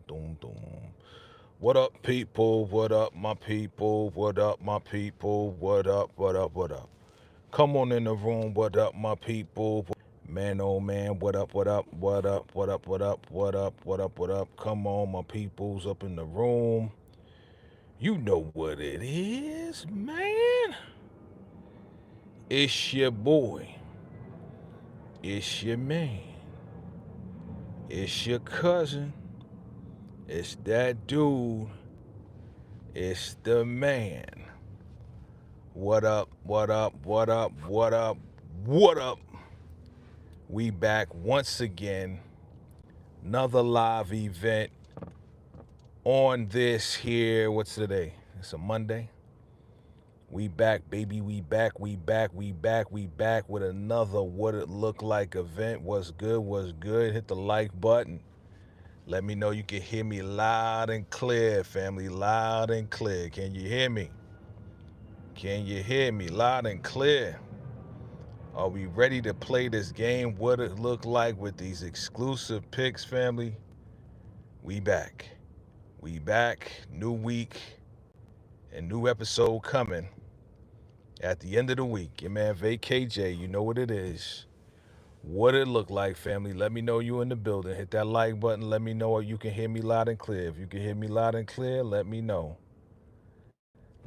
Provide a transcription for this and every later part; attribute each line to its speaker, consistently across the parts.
Speaker 1: doom, doom. What up, people? What up, my people? What up, my people? What up, what up, what up? Come on in the room. What up, my people? Man, oh man, what up, what up, what up, what up, what up, what up, what up, what up? Come on, my peoples up in the room. You know what it is, man. It's your boy. It's your man. It's your cousin. It's that dude. It's the man. What up, what up, what up, what up, what up? We back once again. Another live event on this here. What's today? It's a Monday. We back, baby. We back, we back, we back, we back with another What It Look Like event. What's good, what's good? Hit the like button. Let me know you can hear me loud and clear, family. Loud and clear. Can you hear me? Can you hear me loud and clear? Are we ready to play this game? What it look like with these exclusive picks, family? We back. We back. New week and new episode coming at the end of the week. Your man VACAY-J, you know what it is. What it look like, family? Let me know you in the building. Hit that like button. Let me know you can hear me loud and clear. If you can hear me loud and clear, let me know.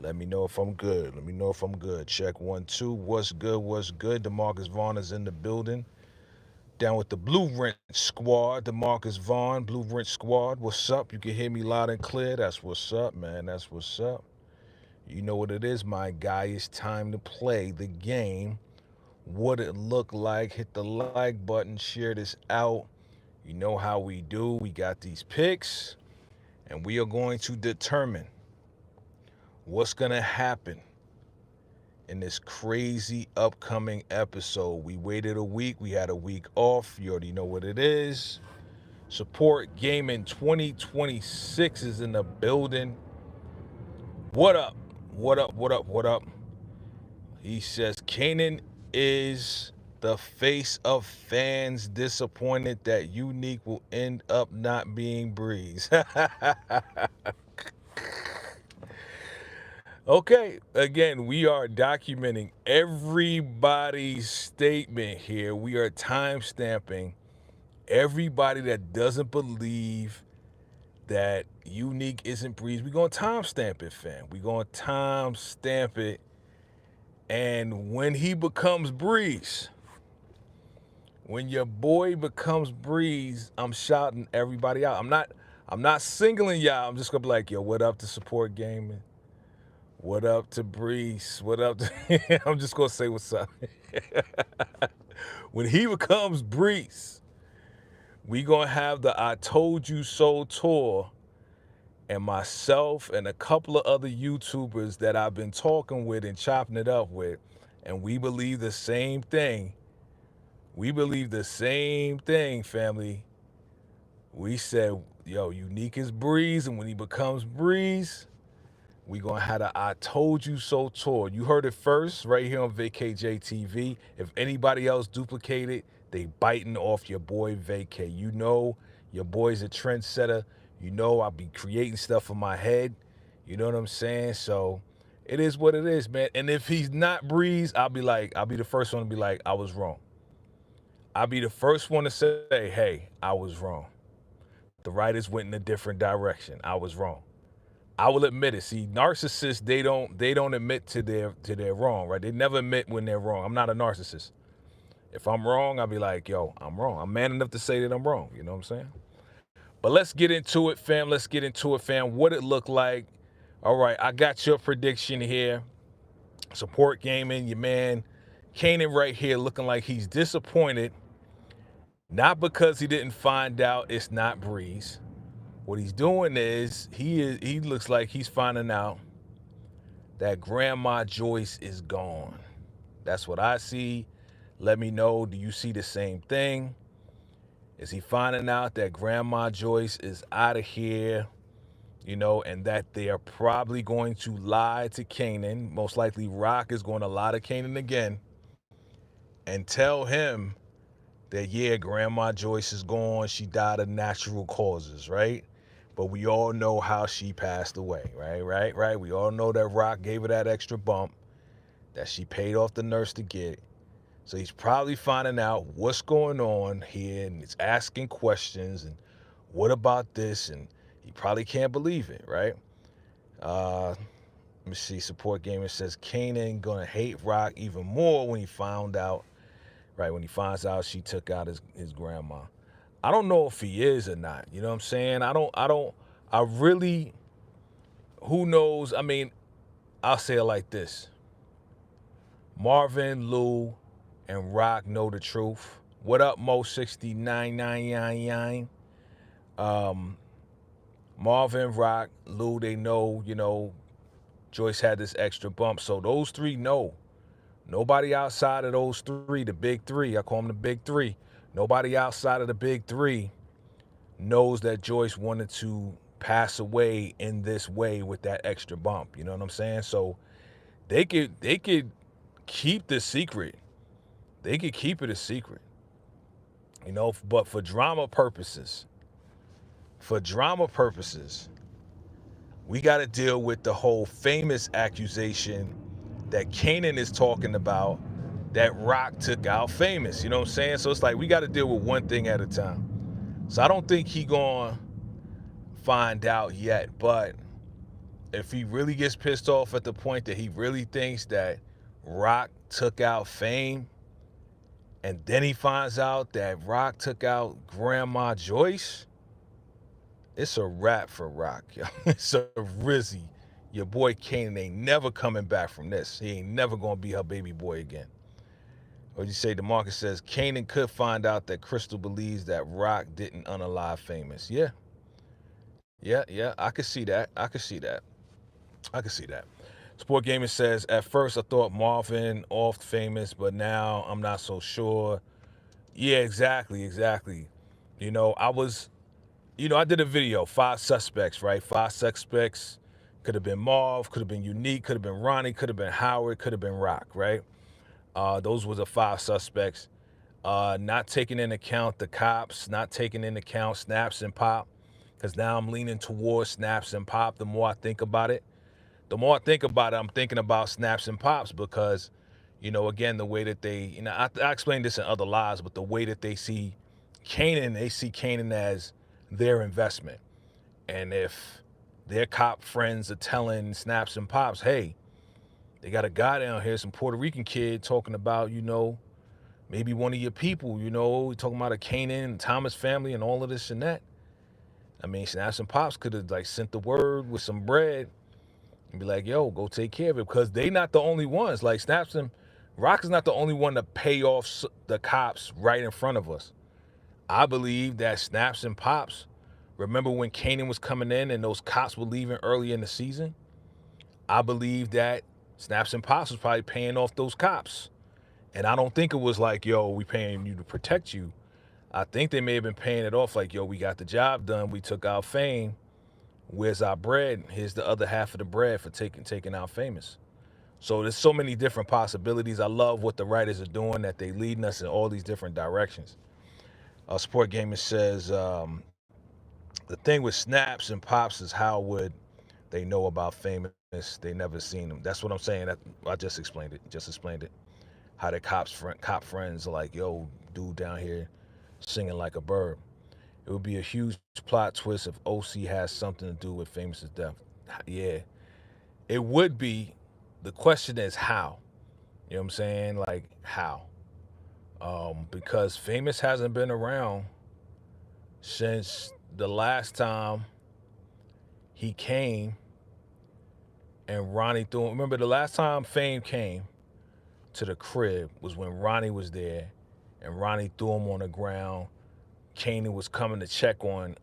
Speaker 1: Let me know if I'm good. Let me know if I'm good. Check 1, 2. What's good? What's good? DeMarcus Vaughn is in the building. Down with the Blue Rent Squad, DeMarcus Vaughn, Blue Rent Squad. What's up? You can hear me loud and clear. That's what's up, man. That's what's up. You know what it is, my guy. It's time to play the game. What it look like? Hit the like button. Share this out. You know how we do. We got these picks, and we are going to determine what's going to happen in this crazy upcoming episode. We waited a week. We had a week off. You already know what it is. Support Gaming 2026 is in the building. What up? What up? What up? What up? He says Kanan is the face of fans, disappointed that Unique will end up not being Breeze. Okay, again, we are documenting everybody's statement here. We are time stamping everybody that doesn't believe that Unique isn't Breeze. We're going to time stamp it, fam. We're going to time stamp it. And when he becomes Breeze, when your boy becomes Breeze, I'm shouting everybody out. I'm not singling y'all. I'm just going to be like, yo, what up to Support Gaming? What up to Breeze? What up to... I'm just going to say what's up. When he becomes Breeze, we going to have the I Told You So tour, and myself and a couple of other YouTubers that I've been talking with and chopping it up with, and we believe the same thing. We believe the same thing, family. We said, yo, Unique is Breeze, and when he becomes Breeze, we gonna have the I Told You So tour. You heard it first right here on VACAY-JTV. If anybody else duplicate it, they biting off your boy Vacay. You know your boy's a trendsetter. You know I'll be creating stuff in my head. You know what I'm saying? So it is what it is, man. And if he's not Breeze, I'll be the first one to be like, I was wrong. I'll be the first one to say, hey, I was wrong. The writers went in a different direction. I was wrong. I will admit it. See, narcissists, they don't admit to their wrong, right? They never admit when they're wrong. I'm not a narcissist. If I'm wrong, I'll be like, yo, I'm wrong. I'm man enough to say that I'm wrong. You know what I'm saying? But let's get into it, fam. Let's get into it, fam. What it looked like. All right, I got your prediction here. Support Gaming, your man Kanan right here looking like he's disappointed. Not because he didn't find out it's not Breeze. What he's doing is he looks like he's finding out that Grandma Joyce is gone. That's what I see. Let me know, do you see the same thing? Is he finding out that Grandma Joyce is out of here, you know, and that they are probably going to lie to Kanan? Most likely Rock is going to lie to Kanan again and tell him that, yeah, Grandma Joyce is gone. She died of natural causes, right? but we all know how she passed away, right? We all know that Rock gave her that extra bump that she paid off the nurse to get. So he's probably finding out what's going on here, and he's asking questions and what about this, and he probably can't believe it, right? Let me see. Support Gamer says Kanan gonna hate Rock even more when he found out, right? When he finds out she took out his grandma. I don't know if he is or not. You know what I'm saying? I really, who knows? I mean, I'll say it like this. Marvin, Lou, and Rock know the truth. What up, Mo69999? Marvin, Rock, Lou, they know, Joyce had this extra bump. So those three know. Nobody outside of those three, the big three, I call them the big three. Nobody outside of the big three knows that Joyce wanted to pass away in this way with that extra bump. You know what I'm saying? So they could keep the secret. They could keep it a secret. But for drama purposes, we got to deal with the whole famous accusation that Kanan is talking about that Rock took out famous. You know what I'm saying? So it's like we got to deal with one thing at a time. So I don't think he gonna find out yet, but if he really gets pissed off at the point that he really thinks that Rock took out Fame, and then he finds out that Rock took out Grandma Joyce, it's a wrap for Rock. It's a Rizzy. Your boy Kanan ain't never coming back from this. He ain't never gonna be her baby boy again. Or you say DeMarcus says Kanan could find out that Crystal believes that Rock didn't unalive Famous. Yeah. I could see that. I could see that. Sport Gaming says, at first I thought Marvin off Famous, but now I'm not so sure. Yeah, exactly. I did a video, 5 suspects, right? 5 suspects. Could have been Marv, could have been Unique, could have been Ronnie, could have been Howard, could have been Rock, right? Those were the 5 suspects. Not taking into account the cops, not taking into account Snaps and Pop, because now I'm leaning towards Snaps and Pop the more I think about it. I'm thinking about Snaps and Pops because, again, the way that they, I explained this in other lives, but the way that they see Kanan as their investment. And if their cop friends are telling Snaps and Pops, hey, they got a guy down here, some Puerto Rican kid talking about, maybe one of your people, talking about a Kanan and Thomas family and all of this and that. I mean, Snaps and Pops could have sent the word with some bread and be like, yo, go take care of it, because they not the only ones. Like Snaps and Rock is not the only one to pay off the cops right in front of us. I believe that Snaps and Pops, remember when Kanan was coming in and those cops were leaving early in the season? I believe that Snaps and Pops was probably paying off those cops. And I don't think it was like, yo, we paying you to protect you. I think they may have been paying it off like, yo, we got the job done. We took out Fame. Where's our bread? Here's the other half of the bread for taking out Famous. So there's so many different possibilities. I love what the writers are doing, that they leading us in all these different directions. Sport Gamer says, the thing with Snaps and Pops is how would they know about Famous? They never seen him. That's what I'm saying. I just explained it. How the cop friends are like, yo, dude down here singing like a bird. It would be a huge plot twist if OC has something to do with Famous's death. Yeah, it would be. The question is how. You know what I'm saying? Like, how? Because Famous hasn't been around since the last time he came and Ronnie threw him. Remember, the last time Fame came to the crib was when Ronnie was there and Ronnie threw him on the ground. Kanan was coming to check on,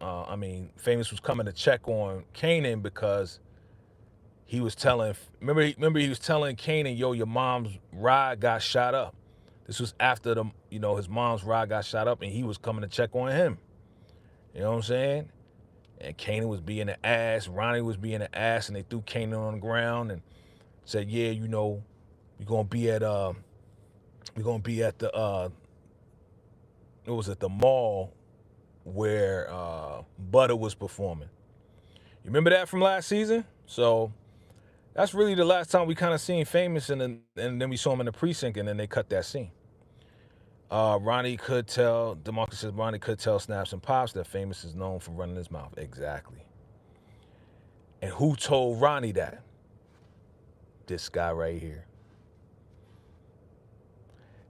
Speaker 1: Famous was coming to check on Kanan because he was telling, remember he was telling Kanan, yo, your mom's ride got shot up. This was after his mom's ride got shot up and he was coming to check on him. You know what I'm saying? And Kanan was being an ass, Ronnie was being an ass, and they threw Kanan on the ground and said, yeah, we're gonna be at the it was at the mall where Butter was performing. You remember that from last season? So that's really the last time we kind of seen Famous, and then we saw him in the precinct, and then they cut that scene. Ronnie could tell, DeMarcus says Ronnie could tell Snaps and Pops that Famous is known for running his mouth. Exactly. And who told Ronnie that? This guy right here.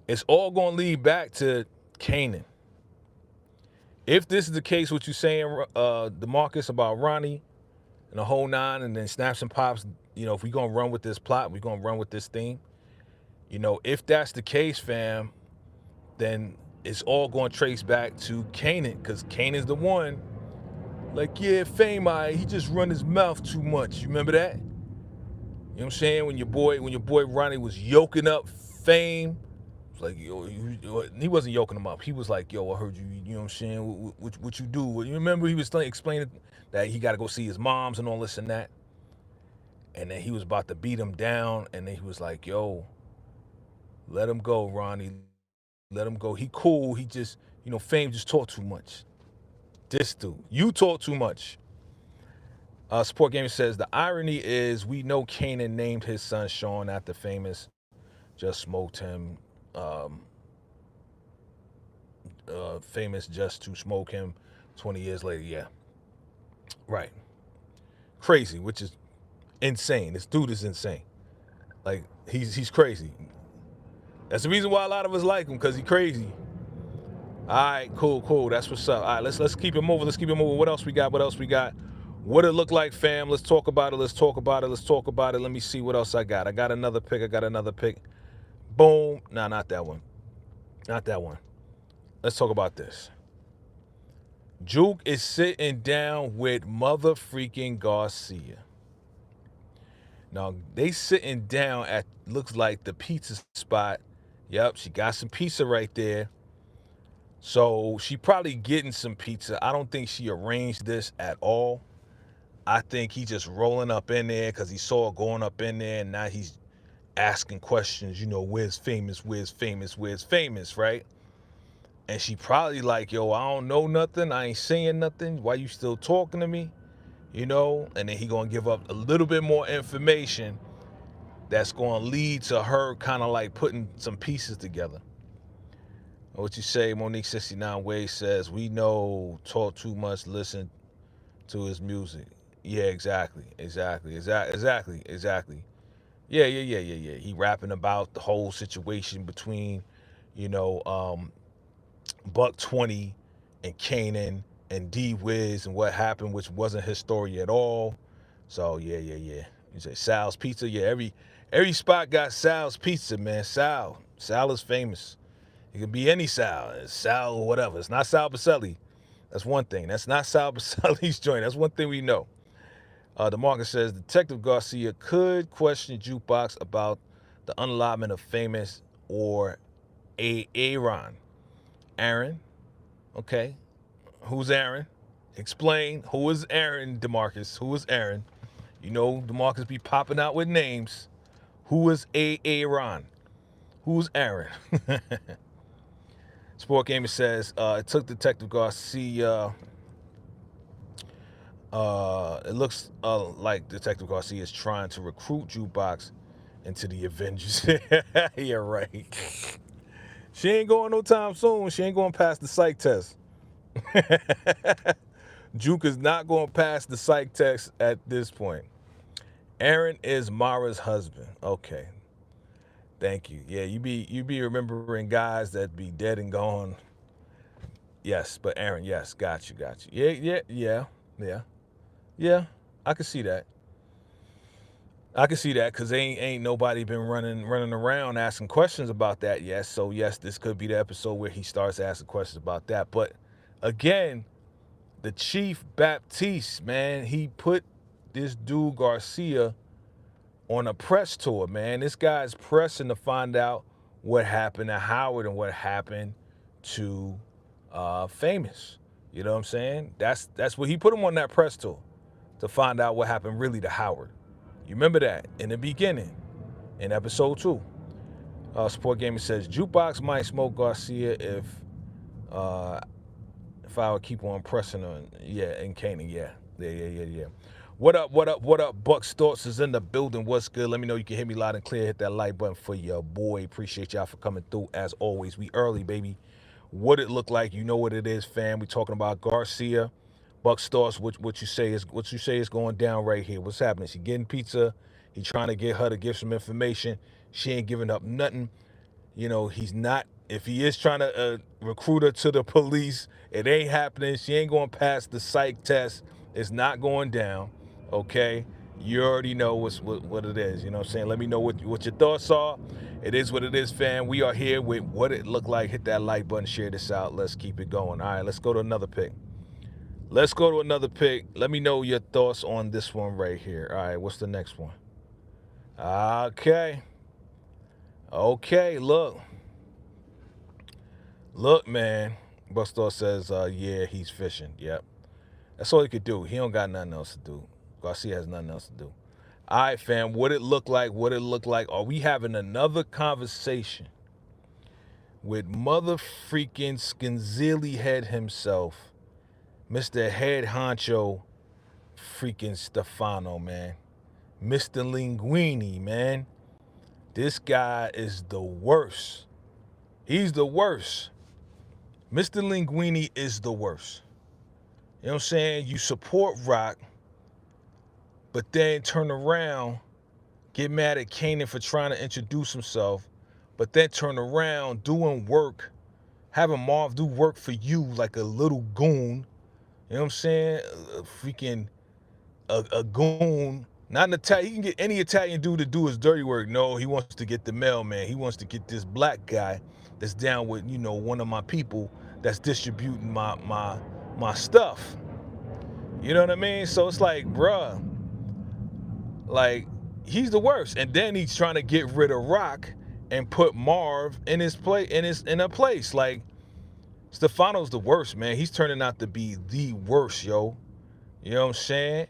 Speaker 1: It's all going to lead back to Kanan. If this is the case, what you're saying, DeMarcus, about Ronnie and the whole nine, and then Snaps and Pops, if we're going to run with this plot, we're going to run with this theme. If that's the case, fam, then it's all going to trace back to Kanan, because Kanan's the one, like, yeah, Fame, he just run his mouth too much. You remember that? You know what I'm saying? When your boy Ronnie was yoking up Fame, it's like, yo, he wasn't yoking him up. He was like, yo, I heard you, you know what I'm saying? What you do? You remember he was explaining that he got to go see his moms and all this and that. And then he was about to beat him down, and then he was like, yo, let him go, Ronnie. Let him go. He cool. He just, Fame just talk too much. This dude, you talk too much. Support Gaming says, the irony is we know Kanan named his son Sean after Famous just smoked him. Famous just to smoke him 20 years later. Yeah. Right. Crazy, which is insane. This dude is insane. Like, he's crazy. That's the reason why a lot of us like him, because he's crazy. All right, cool. That's what's up. All right, let's keep it moving. What else we got? What it look like, fam? Let's talk about it. Let me see what else I got. I got another pick. Boom. Nah, not that one. Let's talk about this. Juke is sitting down with mother freaking Garcia. Now, they sitting down at, looks like, the pizza spot. Yep, she got some pizza right there. So she probably getting some pizza. I don't think she arranged this at all. I think he just rolling up in there because he saw her going up in there, and now he's asking questions, where's Famous, right? And she probably like, yo, I don't know nothing. I ain't saying nothing. Why you still talking to me? And then he going to give up a little bit more information that's going to lead to her kind of like putting some pieces together. What you say, Monique 69 Way says, we know, talk too much, listen to his music. Yeah, exactly. Yeah. He rapping about the whole situation between, Buck 20 and Kanan and D Wiz and what happened, which wasn't his story at all. So yeah. You say Sal's Pizza. Yeah, every spot got Sal's Pizza, man. Sal is famous. It could be any Sal. It's Sal or whatever. It's not Sal Baselli. That's one thing. That's not Sal Baselli's joint. That's one thing we know. DeMarcus says, Detective Garcia could question Jukebox about the unallotment of Famous or Aaron. Aaron? Okay. Who's Aaron? Explain. Who is Aaron, DeMarcus? Who is Aaron? DeMarcus be popping out with names. Who is Aaron? Who's Aaron? Sport Gamer says, it took Detective Garcia. It looks like Detective Garcia is trying to recruit Jukebox into the Avengers. Yeah, right. She ain't going no time soon. She ain't going past the psych test. Juke is not going past the psych test at this point. Aaron is Mara's husband. Okay. Thank you. Yeah, you be remembering guys that be dead and gone. Yes, but Aaron, yes, got you. Yeah, I can see that. Because ain't nobody been running around asking questions about that yet. So yes, this could be the episode where he starts asking questions about that. But again, the Chief Baptiste, man, he put this dude Garcia on a press tour, man. This guy's pressing to find out what happened to Howard and what happened to Famous. You know what I'm saying? That's what he put him on, that press tour, to find out what happened really to Howard. You remember that in the beginning, in episode 2. Support Gaming says, Jukebox might smoke Garcia if I would keep on pressing on. Yeah, and Kanan, yeah. What up, what up, what up? Buck Storts is in the building. What's good? Let me know you can hear me loud and clear. Hit that like button for your boy. Appreciate y'all for coming through. As always, we early, baby. What it look like, you know what it is, fam. We talking about Garcia. Buck Storts, what you say is going down right here. What's happening? She getting pizza. He trying to get her to give some information. She ain't giving up nothing. You know, he's not, if he is trying to recruit her to the police, it ain't happening. She ain't going to pass the psych test. It's not going down, okay? You already know what it is, you know what I'm saying? Let me know what your thoughts are. It is what it is, fam. We are here with what it looked like. Hit that like button, share this out. Let's keep it going. All right, let's go to another pick. Let me know your thoughts on this one right here. All right, what's the next one? Okay, look. Look, man. Bustor says, yeah, he's fishing. Yep. That's all he could do. He don't got nothing else to do. Garcia has nothing else to do. All right, fam. What it look like? Are we having another conversation with mother freaking Skinzilly head himself, Mr. Head Honcho freaking Stefano, man. Mr. Linguini, man. This guy is the worst. He's the worst. Mr. Linguini is the worst. You know what I'm saying? You support Rock, but then turn around, get mad at Kanan for trying to introduce himself, but then turn around doing work, having Marv do work for you like a little goon. You know what I'm saying? A goon. Not an Italian. He can get any Italian dude to do his dirty work. No, he wants to get the mailman. He wants to get this black guy that's down with, you know, one of my people that's distributing my stuff. You know what I mean? So it's like, bruh, like, he's the worst. And then he's trying to get rid of Rock and put Marv in his place. Like, Stefano's the worst, man. He's turning out to be the worst, yo. You know what I'm saying?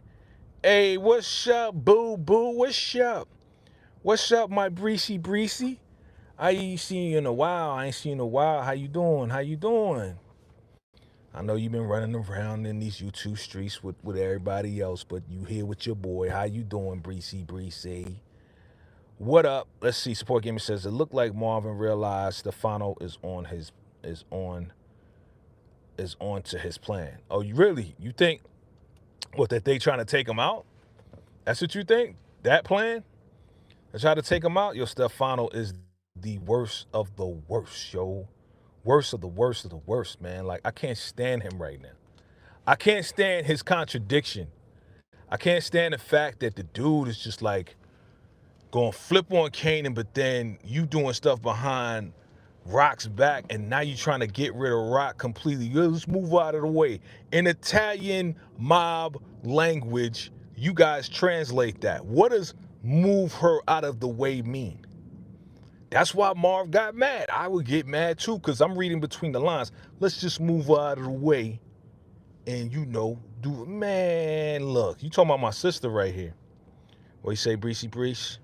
Speaker 1: Hey, what's up, boo boo? What's up? What's up, my breezy breezy? I ain't seen you in a while. How you doing? I know you've been running around in these YouTube streets with everybody else, but you here with your boy. How you doing, breezy breezy? What up? Let's see. Support Gamer says it looked like Marvin realized Stefano is on to his plan. Oh, you think that they trying to take him out? That's what you think? That plan? They try to take him out? Yo, Stefano is the worst of the worst, yo. Worst of the worst, man. Like, I can't stand him right now. I can't stand his contradiction. I can't stand the fact that the dude is just like going to flip on Kanan, but then you doing stuff behind Rock's back, and now you trying to get rid of Rock completely. Let's move out of the way. In Italian mob language, you guys translate that. What does move her out of the way mean? That's why Marv got mad. I would get mad too, because I'm reading between the lines. Let's just move out of the way and, you know, man, look. You talking about my sister right here. What you say, Breezy Breeze?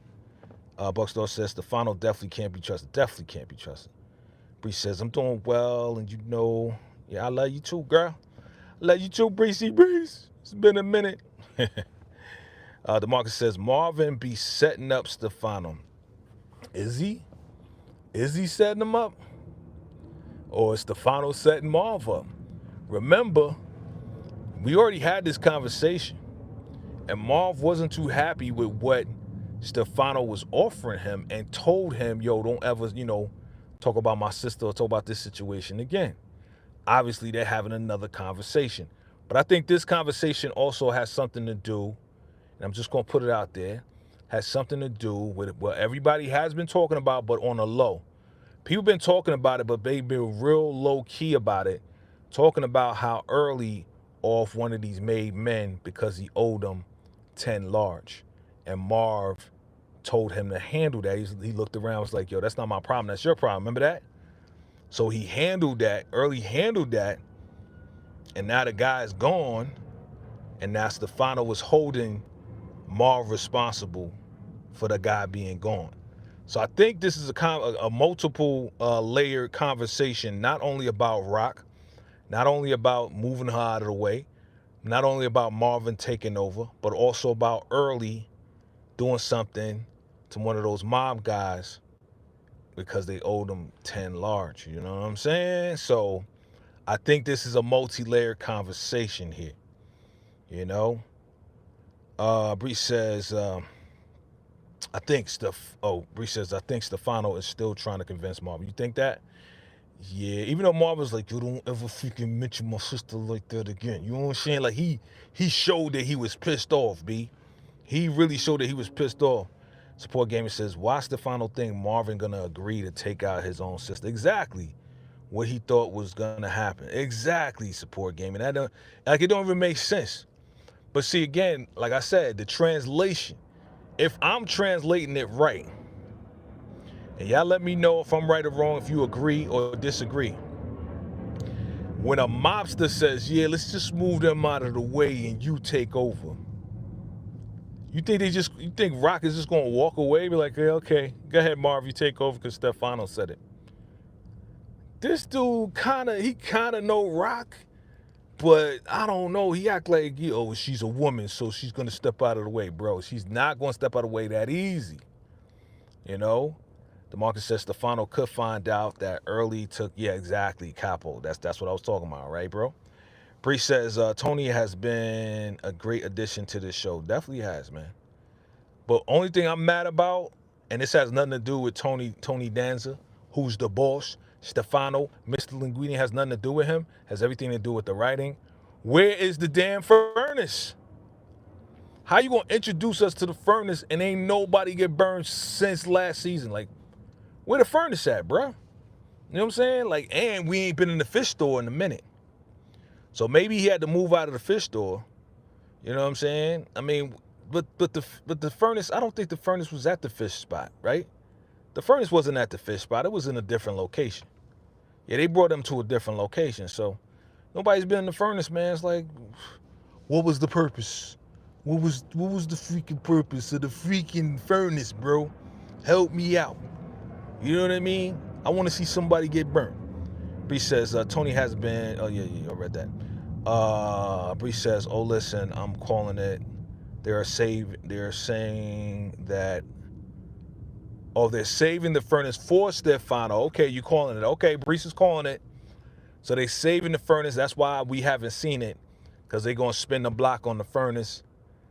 Speaker 1: Buckstar says Stefano definitely can't be trusted. Definitely can't be trusted. Breeze says, I'm doing well, and you know, yeah, I love you too, girl. I love you too, Breezy Breeze. It's been a minute. DeMarcus says, Marvin be setting up Stefano. Is he? Is he setting him up? Or is Stefano setting Marv up? Remember, we already had this conversation, and Marv wasn't too happy with what Stefano was offering him and told him, yo, don't ever, you know, talk about my sister or talk about this situation again. Obviously, they're having another conversation. But I think this conversation also has something to do, and I'm just going to put it out there, has something to do with what everybody has been talking about, but on a low. People been talking about it, but they've been real low-key about it, talking about how early off one of these made men because he owed them 10 large. And Marv told him to handle that. He looked around, was like, yo, that's not my problem, that's your problem. Remember that? So he handled that, and now the guy's gone, and now Stefano was holding Marv responsible for the guy being gone. So I think this is a multiple layered conversation, not only about Rock, not only about moving her out of the way, not only about Marvin taking over, but also about Early doing something to one of those mob guys because they owed him 10 large. You know what I'm saying? So I think this is a multi-layered conversation here. You know? Bree says, Bree says, I think Stefano is still trying to convince Marvin. You think that? Yeah, even though Marvin's like, you don't ever freaking mention my sister like that again. You know what I'm saying? Like he showed that he was pissed off, B. He really showed that he was pissed off. Support Gamer says, why Stefano think Marvin gonna agree to take out his own sister? Exactly what he thought was gonna happen. Exactly, Support Gamer. That don't, like, it don't even make sense. But see, again, like I said, the translation. If I'm translating it right, and y'all let me know if I'm right or wrong, if you agree or disagree. When a mobster says, yeah, let's just move them out of the way and you take over. You think Rock is just gonna walk away, be like, hey, okay, go ahead, Marv, you take over because Stefano said it. This dude kinda know Rock, but I don't know. He act like, she's a woman, so she's gonna step out of the way, bro. She's not gonna step out of the way that easy. You know? DeMarcus says Stefano could find out that Early took, yeah, exactly, Capo. That's what I was talking about, right, bro? Bree says Tony has been a great addition to this show. Definitely has, man. But only thing I'm mad about, and this has nothing to do with Tony Danza, who's the boss. Stefano, Mr. Linguini has nothing to do with him. Has everything to do with the writing. Where is the damn furnace? How you gonna introduce us to the furnace and ain't nobody get burned since last season? Like, where the furnace at, bro? You know what I'm saying? Like, and we ain't been in the fish store in a minute. So maybe he had to move out of the fish store. You know what I'm saying? I mean, but the furnace, I don't think the furnace was at the fish spot, right? The furnace wasn't at the fish spot. It was in a different location. Yeah, they brought him to a different location. So nobody's been in the furnace, man. It's like, what was the purpose? What was the freaking purpose of the freaking furnace, bro? Help me out. You know what I mean? I want to see somebody get burnt. Bree says, Tony has been, oh yeah, I read that. Bree says, oh listen, I'm calling it. They're saying that, they're saving the furnace for Stefano. Okay, you calling it. Okay, Brees is calling it. So they saving the furnace. That's why we haven't seen it, because they're going to spin the block on the furnace,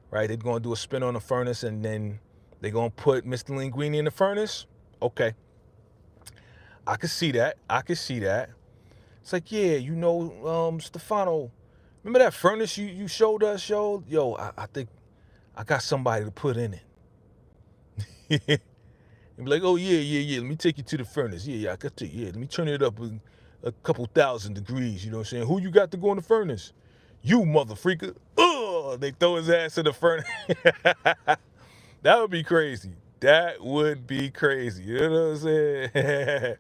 Speaker 1: right? They're going to do a spin on the furnace, and then they're going to put Mr. Linguini in the furnace. Okay. I could see that. It's like, yeah, Stefano, remember that furnace you showed us, Yo, I think I got somebody to put in it. And be like, oh, yeah, let me take you to the furnace. Yeah, I got to, let me turn it up a couple thousand degrees, you know what I'm saying? Who you got to go in the furnace? You mother freaker. Oh, they throw his ass in the furnace. That would be crazy. That would be crazy. You know what I'm saying?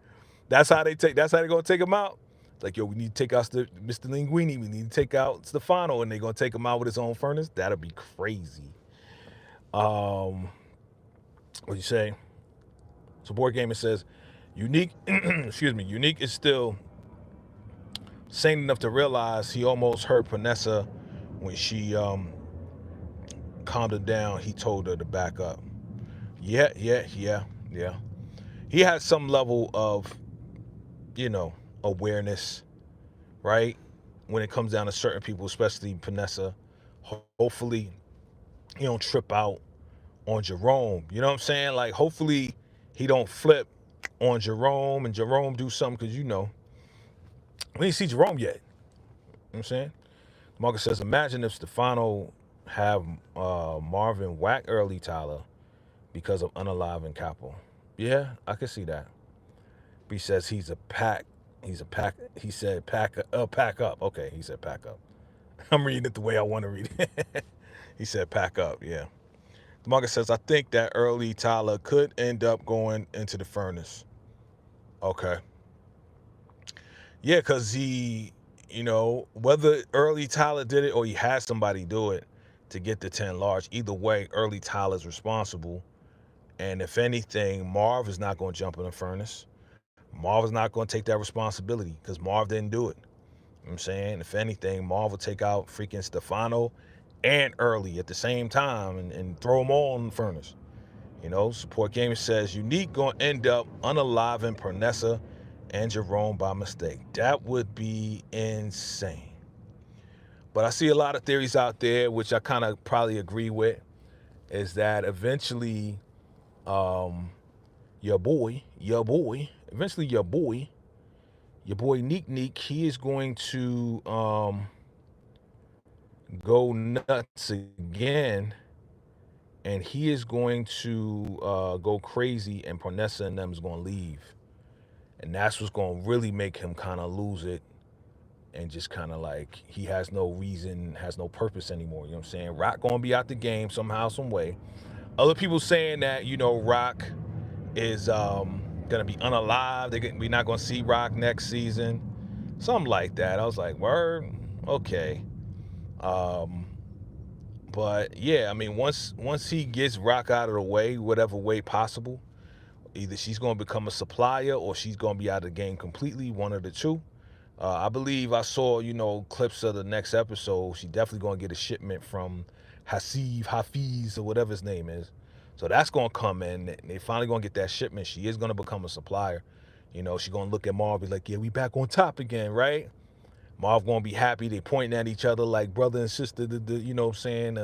Speaker 1: That's how they're gonna take him out. Like, yo, we need to take out Mr. Linguini. We need to take out Stefano, and they're gonna take him out with his own furnace. That'll be crazy. What you say? So Board Gamer says, Unique, Unique is still sane enough to realize he almost hurt Vanessa when she calmed her down. He told her to back up. Yeah. He has some level of, awareness, right? When it comes down to certain people, especially Vanessa. Hopefully he don't trip out on Jerome. You know what I'm saying? Like, hopefully he don't flip on Jerome and Jerome do something, because we didn't see Jerome yet. You know what I'm saying? Marcus says, imagine if Stefano have Marvin whack Early Tyler because of unaliving Capo. Yeah, I can see that. He says he said pack up. Okay, he said pack up. I'm reading it the way I want to read it. He said pack up, yeah. Marcus says, I think that Early Tyler could end up going into the furnace. Okay. Yeah, because he, whether Early Tyler did it or he had somebody do it to get the 10 large, either way, Early Tyler's responsible. And if anything, Marv is not going to jump in the furnace. Marv is not going to take that responsibility because Marv didn't do it. You know what I'm saying? If anything, Marv will take out freaking Stefano and Early at the same time and throw them all in the furnace. Support Gamer says Unique gonna end up unaliving Pernessa and Jerome by mistake. That would be insane. But I see a lot of theories out there, which I kind of probably agree with, is that eventually your boy, Neek, he is going to go nuts again, and he is going to go crazy, and Pernessa and them is going to leave. And that's what's going to really make him kind of lose it and just kind of like he has no reason, has no purpose anymore. You know what I'm saying? Rock going to be out the game somehow, some way. Other people saying that, Rock is gonna be unalive. We're not gonna see Rock next season, something like that. I was like, word, okay. But yeah, I mean, once he gets Rock out of the way, whatever way possible, either she's gonna become a supplier or she's gonna be out of the game completely. One of the two. I believe I saw, clips of the next episode. She definitely gonna get a shipment from Hafiz, or whatever his name is. So that's gonna come in. They finally gonna get that shipment. She is gonna become a supplier. She's gonna look at Marv, be like, yeah, we back on top again, right? Marv gonna be happy. They pointing at each other like brother and sister, you know what I'm saying?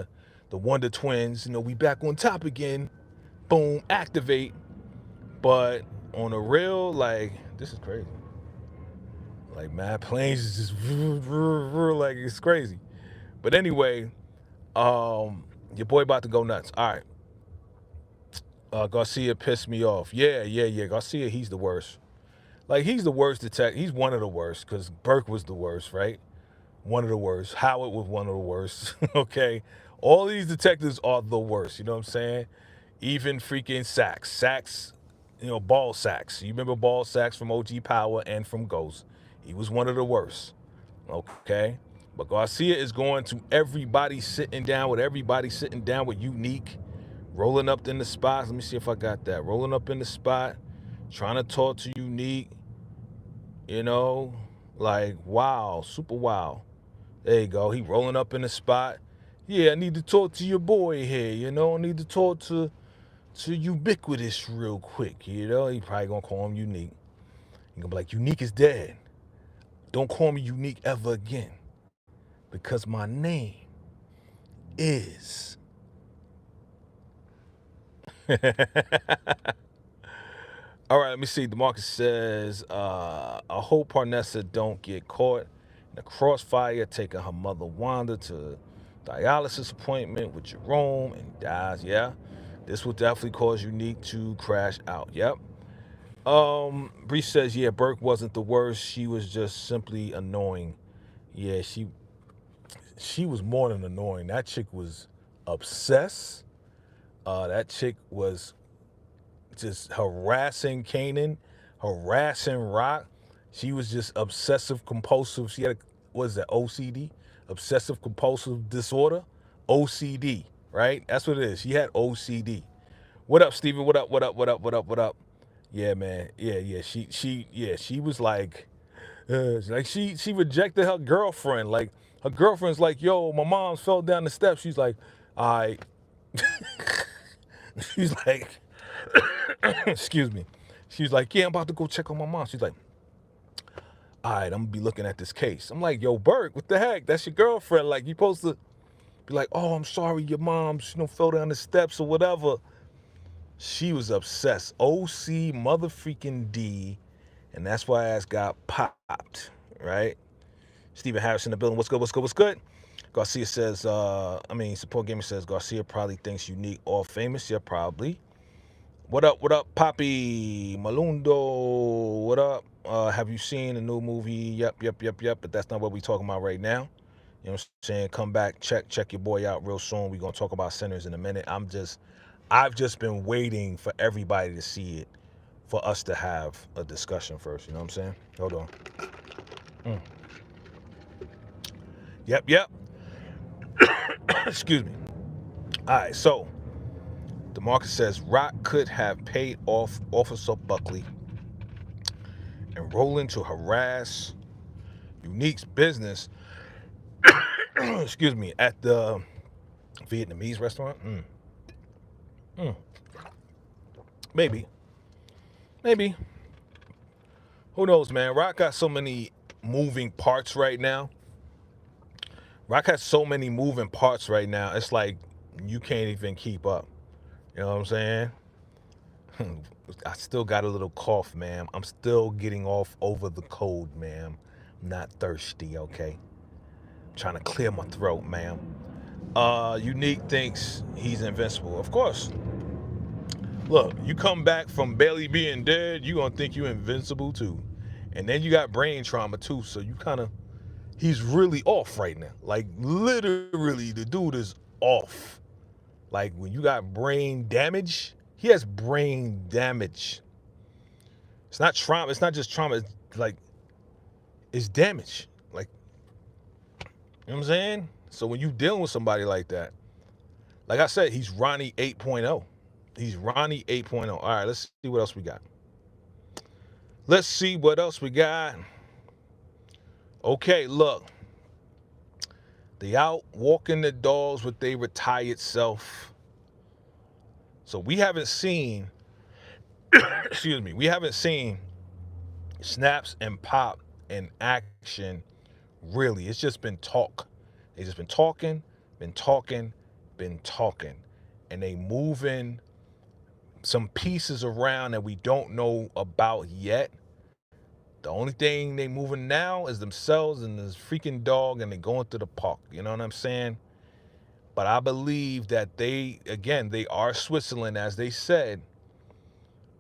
Speaker 1: The Wonder Twins, we back on top again. Boom, activate. But on the real, like, this is crazy. Like, mad planes is just like, it's crazy. But anyway, your boy about to go nuts. All right. Garcia pissed me off. Yeah. Garcia, he's the worst. Like, he's the worst detective. He's one of the worst, because Burke was the worst, right? One of the worst. Howard was one of the worst. Okay? All these detectives are the worst. You know what I'm saying? Even freaking Sax. Sax, Ball Sax. You remember Ball Sax from OG Power and from Ghost? He was one of the worst. Okay? But Garcia is going to everybody sitting down with Unique, rolling up in the spot. Let me see if I got that. Rolling up in the spot, trying to talk to Unique, like, wow, super wow. There you go. He rolling up in the spot. Yeah, I need to talk to your boy here, I need to talk to Ubiquitous real quick, He probably gonna call him Unique. He gonna be like, Unique is dead. Don't call me Unique ever again, because my name is. All right, let me see. DeMarcus says, I hope Parnessa don't get caught in the crossfire taking her mother Wanda to dialysis appointment with Jerome and dies. Yeah, this will definitely cause Unique to crash out. Yep. Bree says, yeah, Burke wasn't the worst. She was just simply annoying. Yeah, she was more than annoying. That chick was obsessed. That chick was just harassing Kanan, harassing Rock. She was just obsessive compulsive. She had, what is that, OCD? Obsessive compulsive disorder? OCD, right? That's what it is. She had OCD. What up, Steven? What up? Yeah, man. Yeah. She was like she rejected her girlfriend. Like, her girlfriend's like, yo, my mom fell down the steps. She's like, all right. She's like, excuse me. She's like, yeah, I'm about to go check on my mom. She's like, all right, I'm gonna be looking at this case. I'm like, yo, Burke, what the heck? That's your girlfriend. Like, you supposed to be like, oh, I'm sorry, your mom, fell down the steps or whatever. She was obsessed. OC motherfucking D. And that's why ass got popped, right? Stephen Harris in the building. What's good? Garcia says, Support Gamer says, Garcia probably thinks Unique all famous. Yeah, probably. What up, Papi? Malundo, what up? Have you seen the new movie? Yep. But that's not what we're talking about right now. You know what I'm saying? Come back, check your boy out real soon. We're going to talk about Sinners in a minute. I've just been waiting for everybody to see it for us to have a discussion first. You know what I'm saying? Hold on. Yep. Excuse me. All right, so DeMarcus says Rock could have paid off Officer Buckley and Roland to harass Unique's business, excuse me, at the Vietnamese restaurant. Maybe. Who knows, man? Rock got so many moving parts right now. It's like you can't even keep up. You know what I'm saying? I still got a little cough, ma'am. I'm still getting off over the cold, ma'am. I'm not thirsty, okay? I'm trying to clear my throat, ma'am. Unique thinks he's invincible. Of course. Look, you come back from Bailey being dead, you gonna think you're invincible too. And then you got brain trauma too, so you kind of, he's really off right now. Like literally, the dude is off. Like when you got brain damage, he has brain damage. It's not trauma. It's not just trauma. It's like, it's damage. Like, you know what I'm saying? So when you dealing with somebody like that, like I said, he's Ronnie 8.0. He's Ronnie 8.0. All right, let's see what else we got. Okay, look. They out walking the dogs with their retired self. So we haven't seen, excuse me, we haven't seen Snaps and Pop in action, really. It's just been talk. They just been talking. And they moving some pieces around that we don't know about yet. The only thing they moving now is themselves and this freaking dog, and they going through the park. You know what I'm saying? But I believe that they are Switzerland, as they said.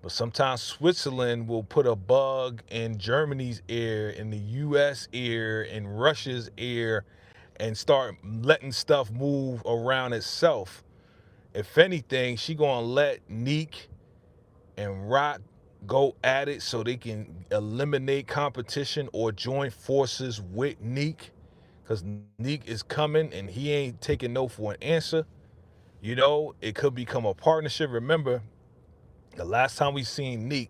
Speaker 1: But sometimes Switzerland will put a bug in Germany's ear, in the U.S. ear, in Russia's ear, and start letting stuff move around itself. If anything, she gonna let Neek and Rock go at it so they can eliminate competition or join forces with Neek, because Neek is coming and he ain't taking no for an answer. You know, it could become a partnership. Remember, the last time we seen Neek,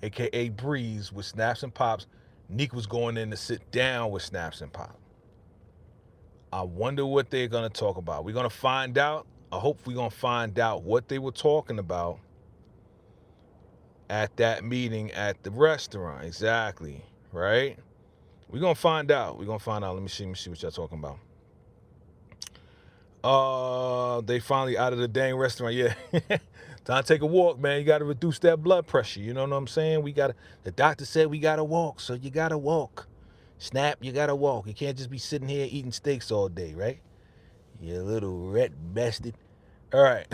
Speaker 1: aka Breeze, with Snaps and Pops, Neek was going in to sit down with Snaps and Pop. I wonder what they're gonna talk about. We're gonna find out. I hope we're gonna find out what they were talking about at that meeting at the restaurant. Exactly. Right? We're gonna find out. Let me see what y'all talking about. They finally out of the dang restaurant. Yeah. Time to take a walk, man. You gotta reduce that blood pressure. You know what I'm saying? The doctor said we gotta walk, so you gotta walk. Snap, you gotta walk. You can't just be sitting here eating steaks all day, right? You little rat bastard. All right.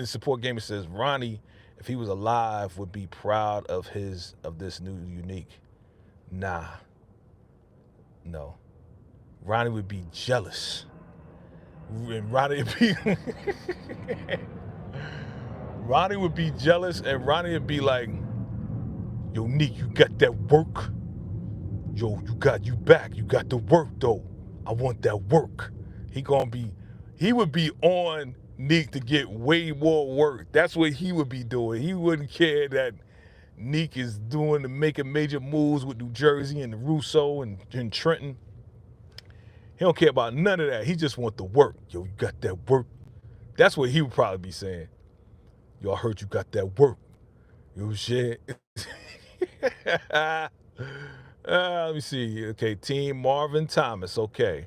Speaker 1: Support Gamer says Ronnie, if he was alive, would be proud of this new Unique. Nah. No. Ronnie would be jealous. And Ronnie would be jealous, and Ronnie would be like, yo, Neek, you got that work? Yo, you back. You got the work, though. I want that work. He would be on Neek to get way more work. That's what he would be doing. He wouldn't care that Neek is making major moves with New Jersey and Russo and Trenton. He don't care about none of that. He just want the work. Yo, you got that work? That's what he would probably be saying. Yo, I heard you got that work. Yo, shit. Let me see. Okay, Team Marvin Thomas. Okay.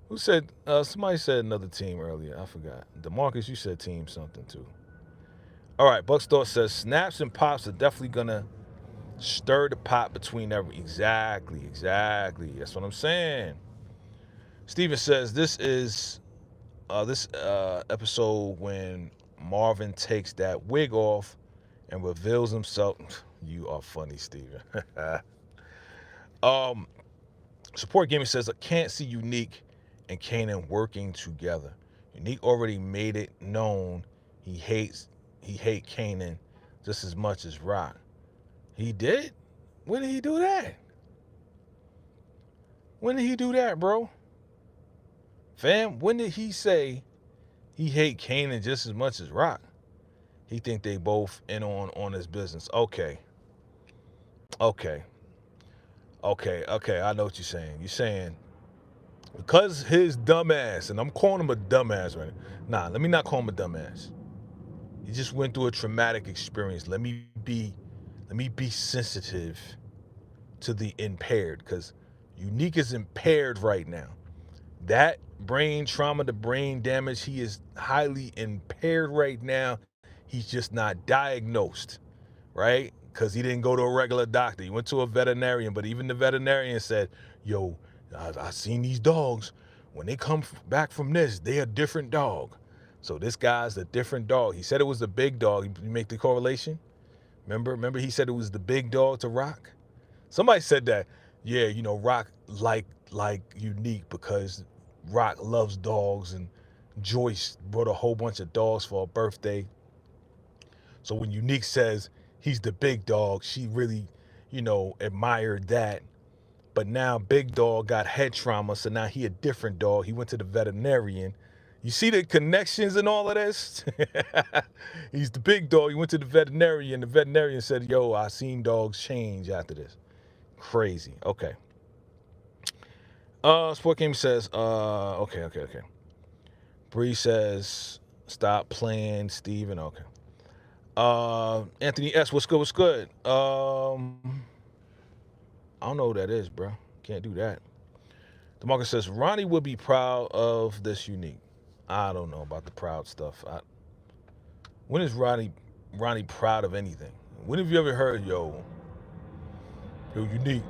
Speaker 1: Who said, somebody said another team earlier. I forgot. DeMarcus, you said team something too. All right, Buckstore says Snaps and Pops are definitely going to stir the pot between every. Exactly. That's what I'm saying. Steven says this is this episode when Marvin takes that wig off and reveals himself. You are funny, Steven. Support Gaming says I can't see Unique and Kanan working together. Unique already made it known he hates Kanan just as much as Rock. He did? When did he do that? Bro? Fam, when did he say he hate Kanan just as much as Rock? He think they both in on his business. Okay. Okay, I know what you're saying. You're saying because his dumbass, and I'm calling him a dumbass right now. Nah, let me not call him a dumbass. He just went through a traumatic experience. Let me be sensitive to the impaired, because Unique is impaired right now. That brain trauma, the brain damage, he is highly impaired right now. He's just not diagnosed, right? Because he didn't go to a regular doctor. He went to a veterinarian, but even the veterinarian said, yo, I seen these dogs. When they come back from this, they a different dog. So this guy's a different dog. He said it was the big dog. You make the correlation? Remember he said it was the big dog to Rock? Somebody said that, yeah, Rock like Unique because Rock loves dogs, and Joyce brought a whole bunch of dogs for her birthday. So when Unique says he's the big dog, she really, admired that. But now Big Dog got head trauma, so now he a different dog. He went to the veterinarian. You see the connections in all of this? He's the big dog. He went to the veterinarian. The veterinarian said, yo, I seen dogs change after this. Crazy. Okay. Sport Game says, okay. Bree says, stop playing Steven. Okay. Anthony S, what's good? I don't know who that is, bro. Can't do that. DeMarcus says, Ronnie would be proud of this Unique. I don't know about the proud stuff. When is Ronnie proud of anything? When have you ever heard, yo, Unique?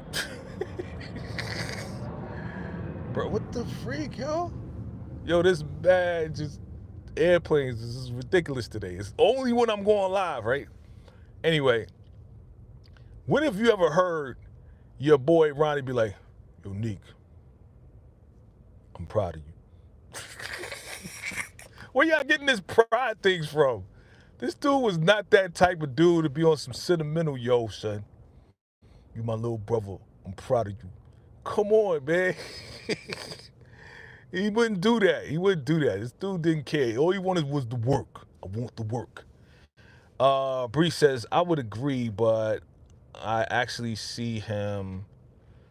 Speaker 1: Bro, what the freak, yo? Yo, this bad, just airplanes. This is ridiculous today. It's only when I'm going live, right? Anyway, when have you ever heard your boy Ronnie be like, Unique, I'm proud of you? Where y'all getting this pride things from? This dude was not that type of dude to be on some sentimental, yo, son. You my little brother. I'm proud of you. Come on, man. He wouldn't do that. This dude didn't care. All he wanted was the work. I want the work. Bree says, I would agree, but I actually see him